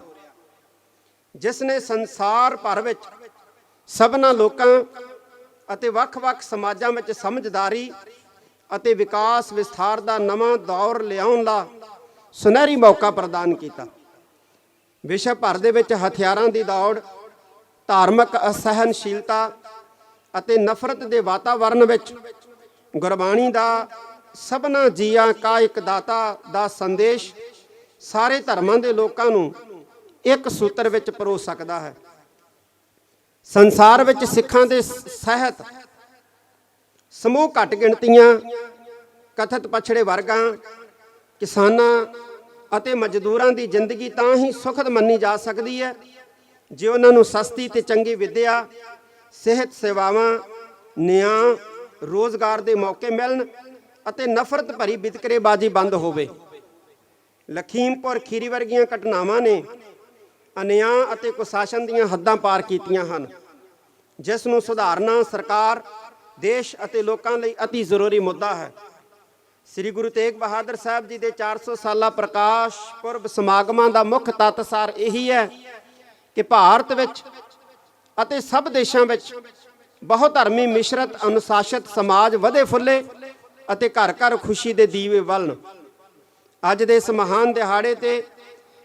ਜਿਸ ਨੇ ਸੰਸਾਰ ਭਰ ਵਿੱਚ ਸਭਨਾਂ ਲੋਕਾਂ ਅਤੇ ਵੱਖ-ਵੱਖ ਸਮਾਜਾਂ ਵਿੱਚ ਸਮਝਦਾਰੀ ਅਤੇ ਵਿਕਾਸ ਵਿਸਥਾਰ ਦਾ ਨਵਾਂ ਦੌਰ ਲਿਆਉਣ ਦਾ ਸੁਨਹਿਰੀ ਮੌਕਾ ਪ੍ਰਦਾਨ ਕੀਤਾ। ਵਿਸ਼ਵ ਭਰ ਦੇ ਵਿੱਚ ਹਥਿਆਰਾਂ ਦੀ ਦੌੜ, ਧਾਰਮਿਕ ਅਸਹਿਣਸ਼ੀਲਤਾ ਅਤੇ ਨਫ਼ਰਤ ਦੇ ਵਾਤਾਵਰਣ ਵਿੱਚ ਗੁਰਬਾਣੀ ਦਾ ਸਭਨਾਂ ਜੀਆਂ ਕਾ ਇੱਕ ਦਾਤਾ ਦਾ ਸੰਦੇਸ਼ ਸਾਰੇ ਧਰਮਾਂ ਦੇ ਲੋਕਾਂ ਨੂੰ ਇੱਕ ਸੂਤਰ ਵਿੱਚ ਪਰੋ ਸਕਦਾ ਹੈ। ਸੰਸਾਰ ਵਿੱਚ ਸਿੱਖਾਂ ਦੇ ਸਹਿਤ ਸਮੂਹ ਘੱਟ ਗਿਣਤੀਆਂ, ਕਥਿਤ ਪਛੜੇ ਵਰਗਾਂ, ਕਿਸਾਨਾਂ ਅਤੇ ਮਜ਼ਦੂਰਾਂ ਦੀ ਜ਼ਿੰਦਗੀ ਤਾਂ ਹੀ ਸੁਖਦ ਮੰਨੀ ਜਾ ਸਕਦੀ ਹੈ ਜੇ ਉਹਨਾਂ ਨੂੰ ਸਸਤੀ ਤੇ ਚੰਗੀ ਵਿੱਦਿਆ, ਸਿਹਤ ਸੇਵਾਵਾਂ, ਨਿਆਂ, ਰੋਜ਼ਗਾਰ ਦੇ ਮੌਕੇ ਮਿਲਣ ਅਤੇ ਨਫ਼ਰਤ ਭਰੀ ਵਿਤਕਰੇਬਾਜ਼ੀ ਬੰਦ ਹੋਵੇ। ਲਖੀਮਪੁਰ ਖੀਰੀ ਵਰਗੀਆਂ ਘਟਨਾਵਾਂ ਨੇ ਅਨਿਆਂ ਅਤੇ ਕੁਸ਼ਾਸਨ ਦੀਆਂ ਹੱਦਾਂ ਪਾਰ ਕੀਤੀਆਂ ਹਨ, ਜਿਸ ਨੂੰ ਸੁਧਾਰਨਾ ਸਰਕਾਰ, ਦੇਸ਼ ਅਤੇ ਲੋਕਾਂ ਲਈ ਅਤੀ ਜ਼ਰੂਰੀ ਮੁੱਦਾ ਹੈ। ਸ੍ਰੀ ਗੁਰੂ ਤੇਗ ਬਹਾਦਰ ਸਾਹਿਬ ਜੀ ਦੇ 400 ਸਾਲਾ ਪ੍ਰਕਾਸ਼ ਪੁਰਬ ਸਮਾਗਮਾਂ ਦਾ ਮੁੱਖ ਤੱਤ ਸਾਰ ਇਹੀ ਹੈ ਕਿ ਭਾਰਤ ਵਿੱਚ ਅਤੇ ਸਭ ਦੇਸ਼ਾਂ ਵਿੱਚ ਬਹੁਧਰਮੀ ਮਿਸ਼ਰਤ ਅਨੁਸ਼ਾਸਿਤ ਸਮਾਜ ਵਧੇ ਫੁੱਲੇ ਅਤੇ ਘਰ ਘਰ ਖੁਸ਼ੀ ਦੇ ਦੀਵੇ ਬਲਣ। ਅੱਜ ਦੇ ਇਸ ਮਹਾਨ ਦਿਹਾੜੇ ਤੇ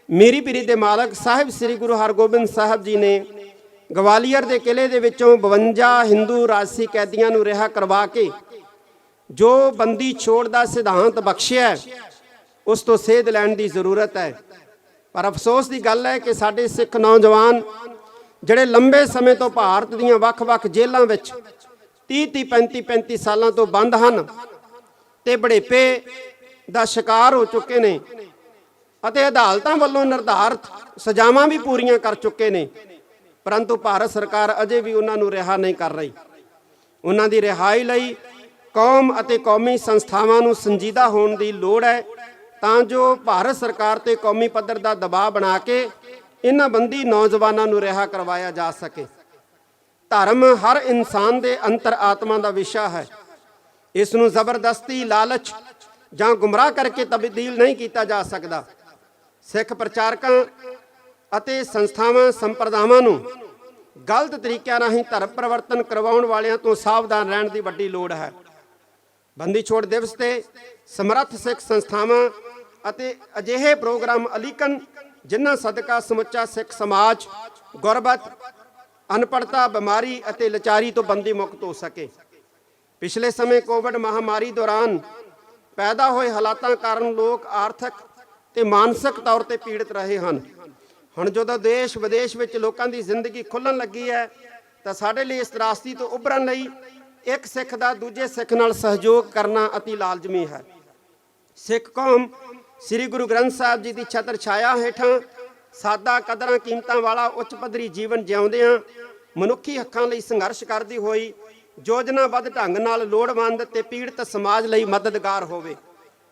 ਮੇਰੀ ਪੀਰੀ ਦੇ ਮਾਲਕ ਸਾਹਿਬ ਸ੍ਰੀ ਗੁਰੂ ਹਰਗੋਬਿੰਦ ਸਾਹਿਬ ਜੀ ਨੇ ਗਵਾਲੀਅਰ ਦੇ ਕਿਲੇ ਦੇ ਵਿੱਚੋਂ 52 ਹਿੰਦੂ ਰਾਜਸੀ ਕੈਦੀਆਂ ਨੂੰ ਰਿਹਾ ਕਰਵਾ ਕੇ ਜੋ ਬੰਦੀ ਛੋੜ ਦਾ ਸਿਧਾਂਤ ਬਖਸ਼ਿਆ ਹੈ, ਉਸ ਤੋਂ ਸੇਧ ਲੈਣ ਦੀ ਜ਼ਰੂਰਤ ਹੈ। ਪਰ ਅਫਸੋਸ ਦੀ ਗੱਲ ਹੈ ਕਿ ਸਾਡੇ ਸਿੱਖ ਨੌਜਵਾਨ ਜਿਹੜੇ ਲੰਬੇ ਸਮੇਂ ਤੋਂ ਭਾਰਤ ਦੀਆਂ ਵੱਖ-ਵੱਖ ਜੇਲ੍ਹਾਂ ਵਿੱਚ 30 35 ਸਾਲਾਂ ਤੋਂ ਬੰਦ ਹਨ ਤੇ ਬੜੇਪੇ ਦਾ ਸ਼ਿਕਾਰ ਹੋ ਚੁੱਕੇ ਨੇ ਅਤੇ ਅਦਾਲਤਾਂ ਵੱਲੋਂ ਨਿਰਧਾਰਤ ਸਜ਼ਾਵਾਂ ਵੀ ਪੂਰੀਆਂ ਕਰ ਚੁੱਕੇ ਨੇ, ਪਰੰਤੂ ਭਾਰਤ ਸਰਕਾਰ ਅਜੇ ਵੀ ਉਹਨਾਂ ਨੂੰ ਰਿਹਾ ਨਹੀਂ ਕਰ ਰਹੀ। ਉਹਨਾਂ ਦੀ ਰਿਹਾਈ ਲਈ ਕੌਮ ਅਤੇ ਕੌਮੀ ਸੰਸਥਾਵਾਂ ਨੂੰ ਸੰਜੀਦਾ ਹੋਣ ਦੀ ਲੋੜ ਹੈ ਤਾਂ ਜੋ ਭਾਰਤ ਸਰਕਾਰ ਤੇ ਕੌਮੀ ਪੱਧਰ ਦਾ ਦਬਾਅ ਬਣਾ ਕੇ ਇਹਨਾਂ ਬੰਦੀ ਨੌਜਵਾਨਾਂ ਨੂੰ ਰਿਹਾ ਕਰਵਾਇਆ ਜਾ ਸਕੇ। ਧਰਮ ਹਰ ਇਨਸਾਨ ਦੇ ਅੰਤਰ ਆਤਮਾ ਦਾ ਵਿਸ਼ਾ ਹੈ। ਇਸ ਨੂੰ ਜ਼ਬਰਦਸਤੀ, ਲਾਲਚ ਜਾਂ ਗੁੰਮਰਾਹ ਕਰਕੇ ਤਬਦੀਲ ਨਹੀਂ ਕੀਤਾ ਜਾ ਸਕਦਾ। ਸਿੱਖ ਪ੍ਰਚਾਰਕਾਂ ਅਤੇ ਸੰਸਥਾਵਾਂ ਸੰਪਰਦਾਵਾਂ ਨੂੰ ਗਲਤ ਤਰੀਕਿਆਂ ਰਾਹੀਂ ਧਰਮ ਪਰਿਵਰਤਨ ਕਰਵਾਉਣ ਵਾਲਿਆਂ ਤੋਂ ਸਾਵਧਾਨ ਰਹਿਣ ਦੀ ਵੱਡੀ ਲੋੜ ਹੈ। ਬੰਦੀ ਛੋੜ ਦਿਵਸ ਤੇ ਸਮਰੱਥ ਸਿੱਖ ਸੰਸਥਾਵਾਂ ਅਤੇ ਅਜਿਹੇ ਪ੍ਰੋਗਰਾਮ ਅਲੀਕਨ ਜਿਨ੍ਹਾਂ ਸਦਕਾ ਸਮੁੱਚਾ ਸਿੱਖ ਸਮਾਜ ਗੁਰਬਤ, ਅਨਪੜ੍ਹਤਾ, ਬਿਮਾਰੀ ਅਤੇ ਲਾਚਾਰੀ ਤੋਂ ਬੰਦੀ ਮੁਕਤ ਹੋ ਸਕੇ। ਪਿਛਲੇ ਸਮੇਂ ਕੋਵਿਡ ਮਹਾਮਾਰੀ ਦੌਰਾਨ ਪੈਦਾ ਹੋਏ ਹਾਲਾਤਾਂ ਕਾਰਨ ਲੋਕ ਆਰਥਿਕ ਤੇ ਮਾਨਸਿਕ ਤੌਰ ਤੇ ਪੀੜਤ ਰਹੇ ਹਨ। ਹੁਣ ਜਦੋਂ ਦੇਸ਼ ਵਿਦੇਸ਼ ਵਿੱਚ ਲੋਕਾਂ ਦੀ ਜ਼ਿੰਦਗੀ ਖੁੱਲ੍ਹਣ ਲੱਗੀ ਹੈ ਤਾਂ ਸਾਡੇ ਲਈ ਇਸ ਤਰਾਸਦੀ ਤੋਂ ਉੱਭਰਨ ਲਈ ਇੱਕ ਸਿੱਖ ਦਾ ਦੂਜੇ ਸਿੱਖ ਨਾਲ ਸਹਿਯੋਗ ਕਰਨਾ ਅਤੀ ਲਾਜ਼ਮੀ ਹੈ। ਸਿੱਖ ਕੌਮ ਸ੍ਰੀ ਗੁਰੂ ਗ੍ਰੰਥ ਸਾਹਿਬ ਜੀ ਦੀ ਛਤਰ ਛਾਇਆ ਹੇਠਾਂ ਸਾਦਾ ਕਦਰਾਂ ਕੀਮਤਾਂ ਵਾਲਾ ਉੱਚ ਪੱਧਰੀ ਜੀਵਨ ਜਿਉਂਦਿਆਂ ਮਨੁੱਖੀ ਹੱਕਾਂ ਲਈ ਸੰਘਰਸ਼ ਕਰਦੀ ਹੋਈ ਯੋਜਨਾਬੱਧ ਢੰਗ ਨਾਲ ਲੋੜਵੰਦ ਤੇ ਪੀੜਤ ਸਮਾਜ ਲਈ ਮਦਦਗਾਰ ਹੋਵੇ।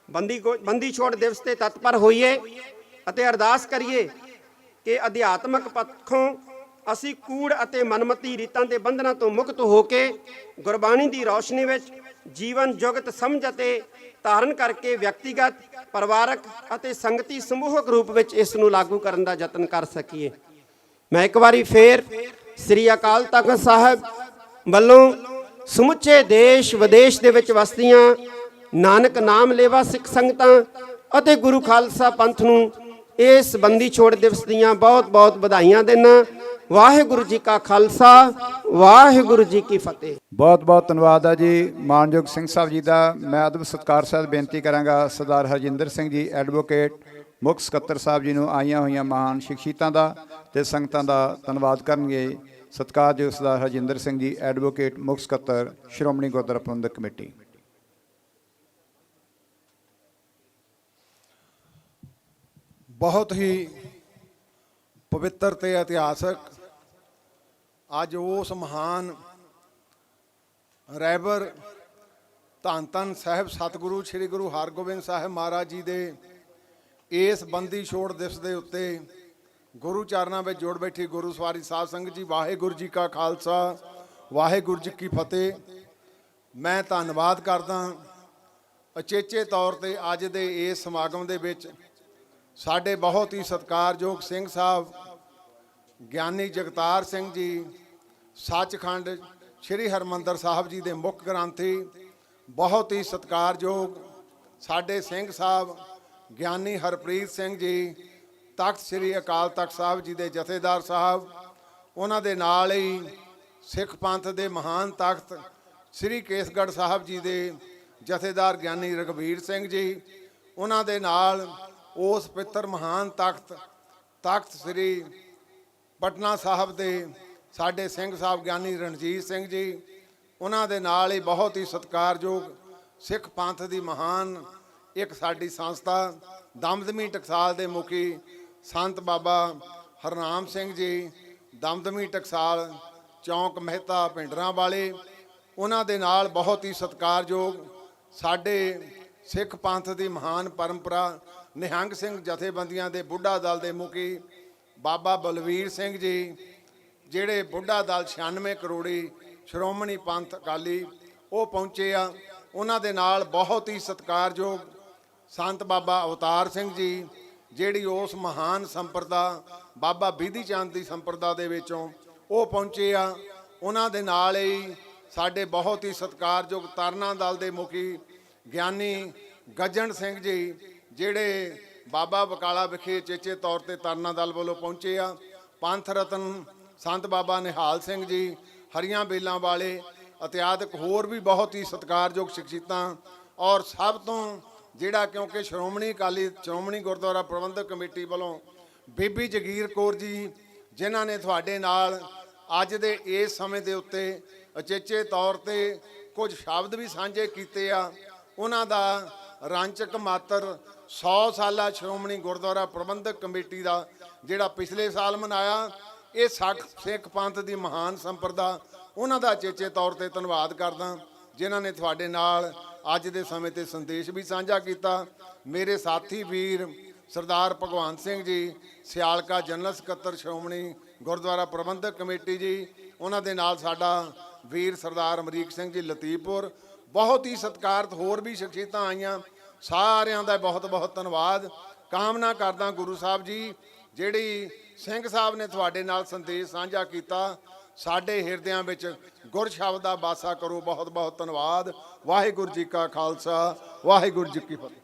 ਬੰਦੀ ਛੋੜ ਦਿਵਸ ਤੇ ਤਤਪਰ ਹੋਈਏ ਅਤੇ ਅਰਦਾਸ ਕਰੀਏ ਕਿ ਅਧਿਆਤਮਕ ਪੱਖੋਂ ਅਸੀਂ ਕੂੜ ਅਤੇ ਮਨਮਤੀ ਰੀਤਾਂ ਦੇ ਬੰਧਨਾਂ ਤੋਂ ਮੁਕਤ ਹੋ ਕੇ ਗੁਰਬਾਣੀ ਦੀ ਰੌਸ਼ਨੀ ਵਿੱਚ ਜੀਵਨ ਜੁਗਤ ਸਮਝ ਅਤੇ ਧਾਰਨ ਕਰਕੇ ਵਿਅਕਤੀਗਤ, ਪਰਿਵਾਰਕ ਅਤੇ ਸੰਗਤੀ ਸਮੂਹਕ ਰੂਪ ਵਿੱਚ ਇਸ ਨੂੰ ਲਾਗੂ ਕਰਨ ਦਾ ਯਤਨ ਕਰ ਸਕੀਏ। ਮੈਂ ਇੱਕ ਵਾਰੀ ਫੇਰ ਸ੍ਰੀ ਅਕਾਲ ਤਖਤ ਸਾਹਿਬ ਵੱਲੋਂ ਸਮੁੱਚੇ ਦੇਸ਼ ਵਿਦੇਸ਼ ਦੇ ਵਿੱਚ ਵਸਦੀਆਂ ਨਾਨਕ ਨਾਮ ਲੇਵਾ ਸਿੱਖ ਸੰਗਤਾਂ ਅਤੇ ਗੁਰੂ ਖਾਲਸਾ ਪੰਥ ਨੂੰ ਇਸ ਬੰਦੀ ਛੋੜ ਦਿਵਸ ਦੀਆਂ ਬਹੁਤ-ਬਹੁਤ ਵਧਾਈਆਂ ਦਿੰਦਾ। ਵਾਹਿਗੁਰੂ ਜੀ ਕਾ ਖਾਲਸਾ, ਵਾਹਿਗੁਰੂ ਜੀ ਕੀ ਫਤਿਹ। ਬਹੁਤ ਬਹੁਤ ਧੰਨਵਾਦ ਹੈ ਜੀ ਮਾਨਯੋਗ ਸਿੰਘ ਸਾਹਿਬ ਜੀ ਦਾ। ਮੈਂ ਅਦਬ ਸਤਿਕਾਰ ਸਾਹਿਬ ਬੇਨਤੀ ਕਰਾਂਗਾ ਸਰਦਾਰ ਹਰਜਿੰਦਰ ਸਿੰਘ ਜੀ ਐਡਵੋਕੇਟ ਮੁੱਖ ਸਕੱਤਰ ਸਾਹਿਬ ਜੀ ਨੂੰ ਆਈਆਂ ਹੋਈਆਂ ਮਹਾਨ ਸ਼ਖਸੀਅਤਾਂ ਦਾ ਤੇ ਸੰਗਤਾਂ ਦਾ ਧੰਨਵਾਦ ਕਰਨਗੇ। ਸਤਿਕਾਰਯੋਗ ਸਰਦਾਰ ਹਰਜਿੰਦਰ ਸਿੰਘ ਜੀ ਐਡਵੋਕੇਟ ਮੁੱਖ ਸਕੱਤਰ ਸ਼੍ਰੋਮਣੀ ਗੁਰਦੁਆਰਾ ਪ੍ਰਬੰਧਕ ਕਮੇਟੀ। ਬਹੁਤ ਹੀ ਪਵਿੱਤਰ ਤੇ ਇਤਿਹਾਸਕ ਅੱਜ ਉਸ ਮਹਾਨ ਰਹਿਬਰ ਧੰਨ ਧੰਨ ਸਾਹਿਬ ਸਤਿਗੁਰੂ ਸ੍ਰੀ ਗੁਰੂ ਹਰਗੋਬਿੰਦ ਸਾਹਿਬ ਮਹਾਰਾਜ ਜੀ ਦੇ ਇਸ ਬੰਦੀ ਛੋੜ ਦਿਵਸ ਦੇ ਉੱਤੇ ਗੁਰੂ ਚਰਨਾਂ ਵਿੱਚ ਜੁੜ ਬੈਠੀ ਗੁਰੂ ਸਵਾਰੀ ਸਾਧ ਸੰਗਤ ਜੀ, ਵਾਹਿਗੁਰੂ ਜੀ ਕਾ ਖਾਲਸਾ, ਵਾਹਿਗੁਰੂ ਜੀ ਕੀ ਫਤਿਹ। ਮੈਂ ਧੰਨਵਾਦ ਕਰਦਾ ਅਚੇਚੇ ਤੌਰ ਤੇ ਅੱਜ ਦੇ ਇਸ ਸਮਾਗਮ ਦੇ ਵਿੱਚ ਸਾਡੇ ਬਹੁਤ ਹੀ ਸਤਿਕਾਰਯੋਗ ਸਿੰਘ ਸਾਹਿਬ ਗਿਆਨੀ ਜਗਤਾਰ ਸਿੰਘ ਜੀ, ਸੱਚਖੰਡ ਸ੍ਰੀ ਹਰਿਮੰਦਰ ਸਾਹਿਬ ਜੀ ਦੇ ਮੁੱਖ ਗ੍ਰੰਥੀ, ਬਹੁਤ ਹੀ ਸਤਿਕਾਰਯੋਗ ਸਾਡੇ ਸਿੰਘ ਸਾਹਿਬ ਗਿਆਨੀ ਹਰਪ੍ਰੀਤ ਸਿੰਘ ਜੀ, ਤਖਤ ਸ੍ਰੀ ਅਕਾਲ ਤਖਤ ਸਾਹਿਬ ਜੀ ਦੇ ਜਥੇਦਾਰ ਸਾਹਿਬ, ਉਹਨਾਂ ਦੇ ਨਾਲ ਹੀ ਸਿੱਖ ਪੰਥ ਦੇ ਮਹਾਨ ਤਖਤ ਸ੍ਰੀ ਕੇਸਗੜ੍ਹ ਸਾਹਿਬ ਜੀ ਦੇ ਜਥੇਦਾਰ ਗਿਆਨੀ ਰਘਬੀਰ ਸਿੰਘ ਜੀ, ਉਹਨਾਂ ਦੇ ਨਾਲ ਉਸ ਪਿੱਤਰ ਮਹਾਨ ਤਖਤ ਸ੍ਰੀ ਪਟਨਾ ਸਾਹਿਬ ਦੇ ਸਾਡੇ ਸਿੰਘ ਸਾਹਿਬ ਗਿਆਨੀ ਰਣਜੀਤ ਸਿੰਘ ਜੀ, ਉਹਨਾਂ ਦੇ ਨਾਲ ਹੀ ਬਹੁਤ ਹੀ ਸਤਿਕਾਰਯੋਗ ਸਿੱਖ ਪੰਥ ਦੀ ਮਹਾਨ ਇੱਕ ਸਾਡੀ ਸੰਸਥਾ ਦਮਦਮੀ ਟਕਸਾਲ ਦੇ ਮੁਖੀ ਸੰਤ ਬਾਬਾ ਹਰਨਾਮ ਸਿੰਘ ਜੀ, ਦਮਦਮੀ ਟਕਸਾਲ ਚੌਂਕ ਮਹਿਤਾ ਪਿੰਡਰਾਂ ਵਾਲੇ, ਉਹਨਾਂ ਦੇ ਨਾਲ ਬਹੁਤ ਹੀ ਸਤਿਕਾਰਯੋਗ ਸਾਡੇ ਸਿੱਖ ਪੰਥ ਦੀ ਮਹਾਨ ਪਰੰਪਰਾ ਨਿਹੰਗ ਸਿੰਘ ਜਥੇਬੰਦੀਆਂ ਦੇ ਬੁੱਢਾ ਦਲ ਦੇ ਮੁਖੀ ਬਾਬਾ ਬਲਵੀਰ ਸਿੰਘ ਜੀ, ਜਿਹੜੇ ਬੁੱਢਾ ਦਲ 96 ਕਰੋੜੀ ਸ਼੍ਰੋਮਣੀ ਪੰਥ ਅਕਾਲੀ ਉਹ ਪਹੁੰਚੇ ਆ। ਉਹਨਾਂ ਦੇ ਨਾਲ ਬਹੁਤ ਹੀ ਸਤਿਕਾਰਯੋਗ ਸੰਤ ਬਾਬਾ ਅਵਤਾਰ ਸਿੰਘ ਜੀ, ਜਿਹੜੀ ਉਸ ਮਹਾਨ ਸੰਪਰਦਾ ਬਾਬਾ ਬਿਧੀ ਚੰਦ ਦੀ ਸੰਪਰਦਾ ਦੇ ਵਿੱਚੋਂ ਉਹ ਪਹੁੰਚੇ ਆ। ਉਹਨਾਂ ਦੇ ਨਾਲ ਹੀ ਸਾਡੇ ਬਹੁਤ ਹੀ ਸਤਿਕਾਰਯੋਗ ਤਰਨਾ ਦਲ ਦੇ ਮੁਖੀ ਗਿਆਨੀ ਗੱਜਣ ਸਿੰਘ ਜੀ, ਜਿਹੜੇ ਬਾਬਾ ਬਕਾਲਾ ਵਿਖੇ ਚੇਚੇ ਤੌਰ ਤੇ ਤਰਨਾ ਦਲ ਵੱਲੋਂ ਪਹੁੰਚੇ ਆ। ਪੰਥ ਰਤਨ ਸੰਤ ਬਾਬਾ ਨਿਹਾਲ ਸਿੰਘ ਜੀ, ਹਰੀਆਂ ਬੇਲਾਂ ਵਾਲੇ ਇਤਿਆਦਿਕ ਹੋਰ ਵੀ ਬਹੁਤ ਹੀ ਸਤਿਕਾਰਯੋਗ ਸ਼ਖਸੀਅਤਾਂ, ਔਰ ਸਭ ਤੋਂ ਜਿਹੜਾ ਕਿਉਂਕਿ ਸ਼੍ਰੋਮਣੀ ਗੁਰਦੁਆਰਾ ਪ੍ਰਬੰਧਕ ਕਮੇਟੀ ਵੱਲੋਂ ਬੀਬੀ ਜਗੀਰ ਕੌਰ ਜੀ, ਜਿਨ੍ਹਾਂ ਨੇ ਤੁਹਾਡੇ ਨਾਲ ਅੱਜ ਦੇ ਇਸ ਸਮੇਂ ਦੇ ਉੱਤੇ ਉਚੇਚੇ ਤੌਰ ਤੇ ਕੁਝ ਸ਼ਬਦ ਵੀ ਸਾਂਝੇ ਕੀਤੇ ਆ। ਉਹਨਾਂ ਦਾ ਰਾਂਚਕ ਮਾਤਰ 100 ਸਾਲਾ ਸ਼੍ਰੋਮਣੀ ਗੁਰਦੁਆਰਾ ਪ੍ਰਬੰਧਕ ਕਮੇਟੀ ਦਾ ਜਿਹੜਾ ਪਿਛਲੇ ਸਾਲ ਮਨਾਇਆ, ਇਹ ਸਿੱਖ ਪੰਥ ਦੀ ਮਹਾਨ ਸੰਪਰਦਾ, ਉਹਨਾਂ ਦਾ ਉਚੇਚੇ ਤੌਰ ਤੇ ਧੰਨਵਾਦ ਕਰਦਾ ਜਿਨ੍ਹਾਂ ਨੇ ਤੁਹਾਡੇ ਨਾਲ ਅੱਜ ਦੇ ਸਮੇਂ ਤੇ ਸੰਦੇਸ਼ ਵੀ ਸਾਂਝਾ ਕੀਤਾ। ਮੇਰੇ ਸਾਥੀ ਵੀਰ ਸਰਦਾਰ ਭਗਵੰਤ ਸਿੰਘ ਜੀ, ਸਿਆਲਕਾ ਜਨਰਲ ਸਕੱਤਰ ਸ਼੍ਰੋਮਣੀ ਗੁਰਦੁਆਰਾ ਪ੍ਰਬੰਧਕ ਕਮੇਟੀ ਜੀ, ਉਹਨਾਂ ਦੇ ਨਾਲ ਸਾਡਾ ਵੀਰ ਸਰਦਾਰ ਅਮਰੀਕ ਸਿੰਘ ਜੀ ਲਤੀਫਪੁਰ, ਬਹੁਤ ਹੀ ਸਤਿਕਾਰਤ ਹੋਰ ਵੀ ਸ਼ਖਸੀਅਤਾਂ ਆਈਆਂ, ਸਾਰਿਆਂ ਦਾ ਬਹੁਤ ਬਹੁਤ ਧੰਨਵਾਦ। ਕਾਮਨਾ ਕਰਦਾ ਗੁਰੂ ਸਾਹਿਬ ਜੀ, ਜਿਹੜੀ ਸਿੰਘ ਸਾਹਿਬ ਨੇ ਤੁਹਾਡੇ ਨਾਲ ਸੰਦੇਸ਼ ਸਾਂਝਾ ਕੀਤਾ, ਸਾਡੇ ਹਿਰਦਿਆਂ ਵਿੱਚ ਗੁਰ ਸ਼ਬਦ ਦਾ ਵਾਸਾ ਕਰੋ। ਬਹੁਤ ਬਹੁਤ ਧੰਨਵਾਦ। ਵਾਹਿਗੁਰੂ ਜੀ ਕਾ ਖਾਲਸਾ, ਵਾਹਿਗੁਰੂ ਜੀ ਕੀ ਫਤਿਹ।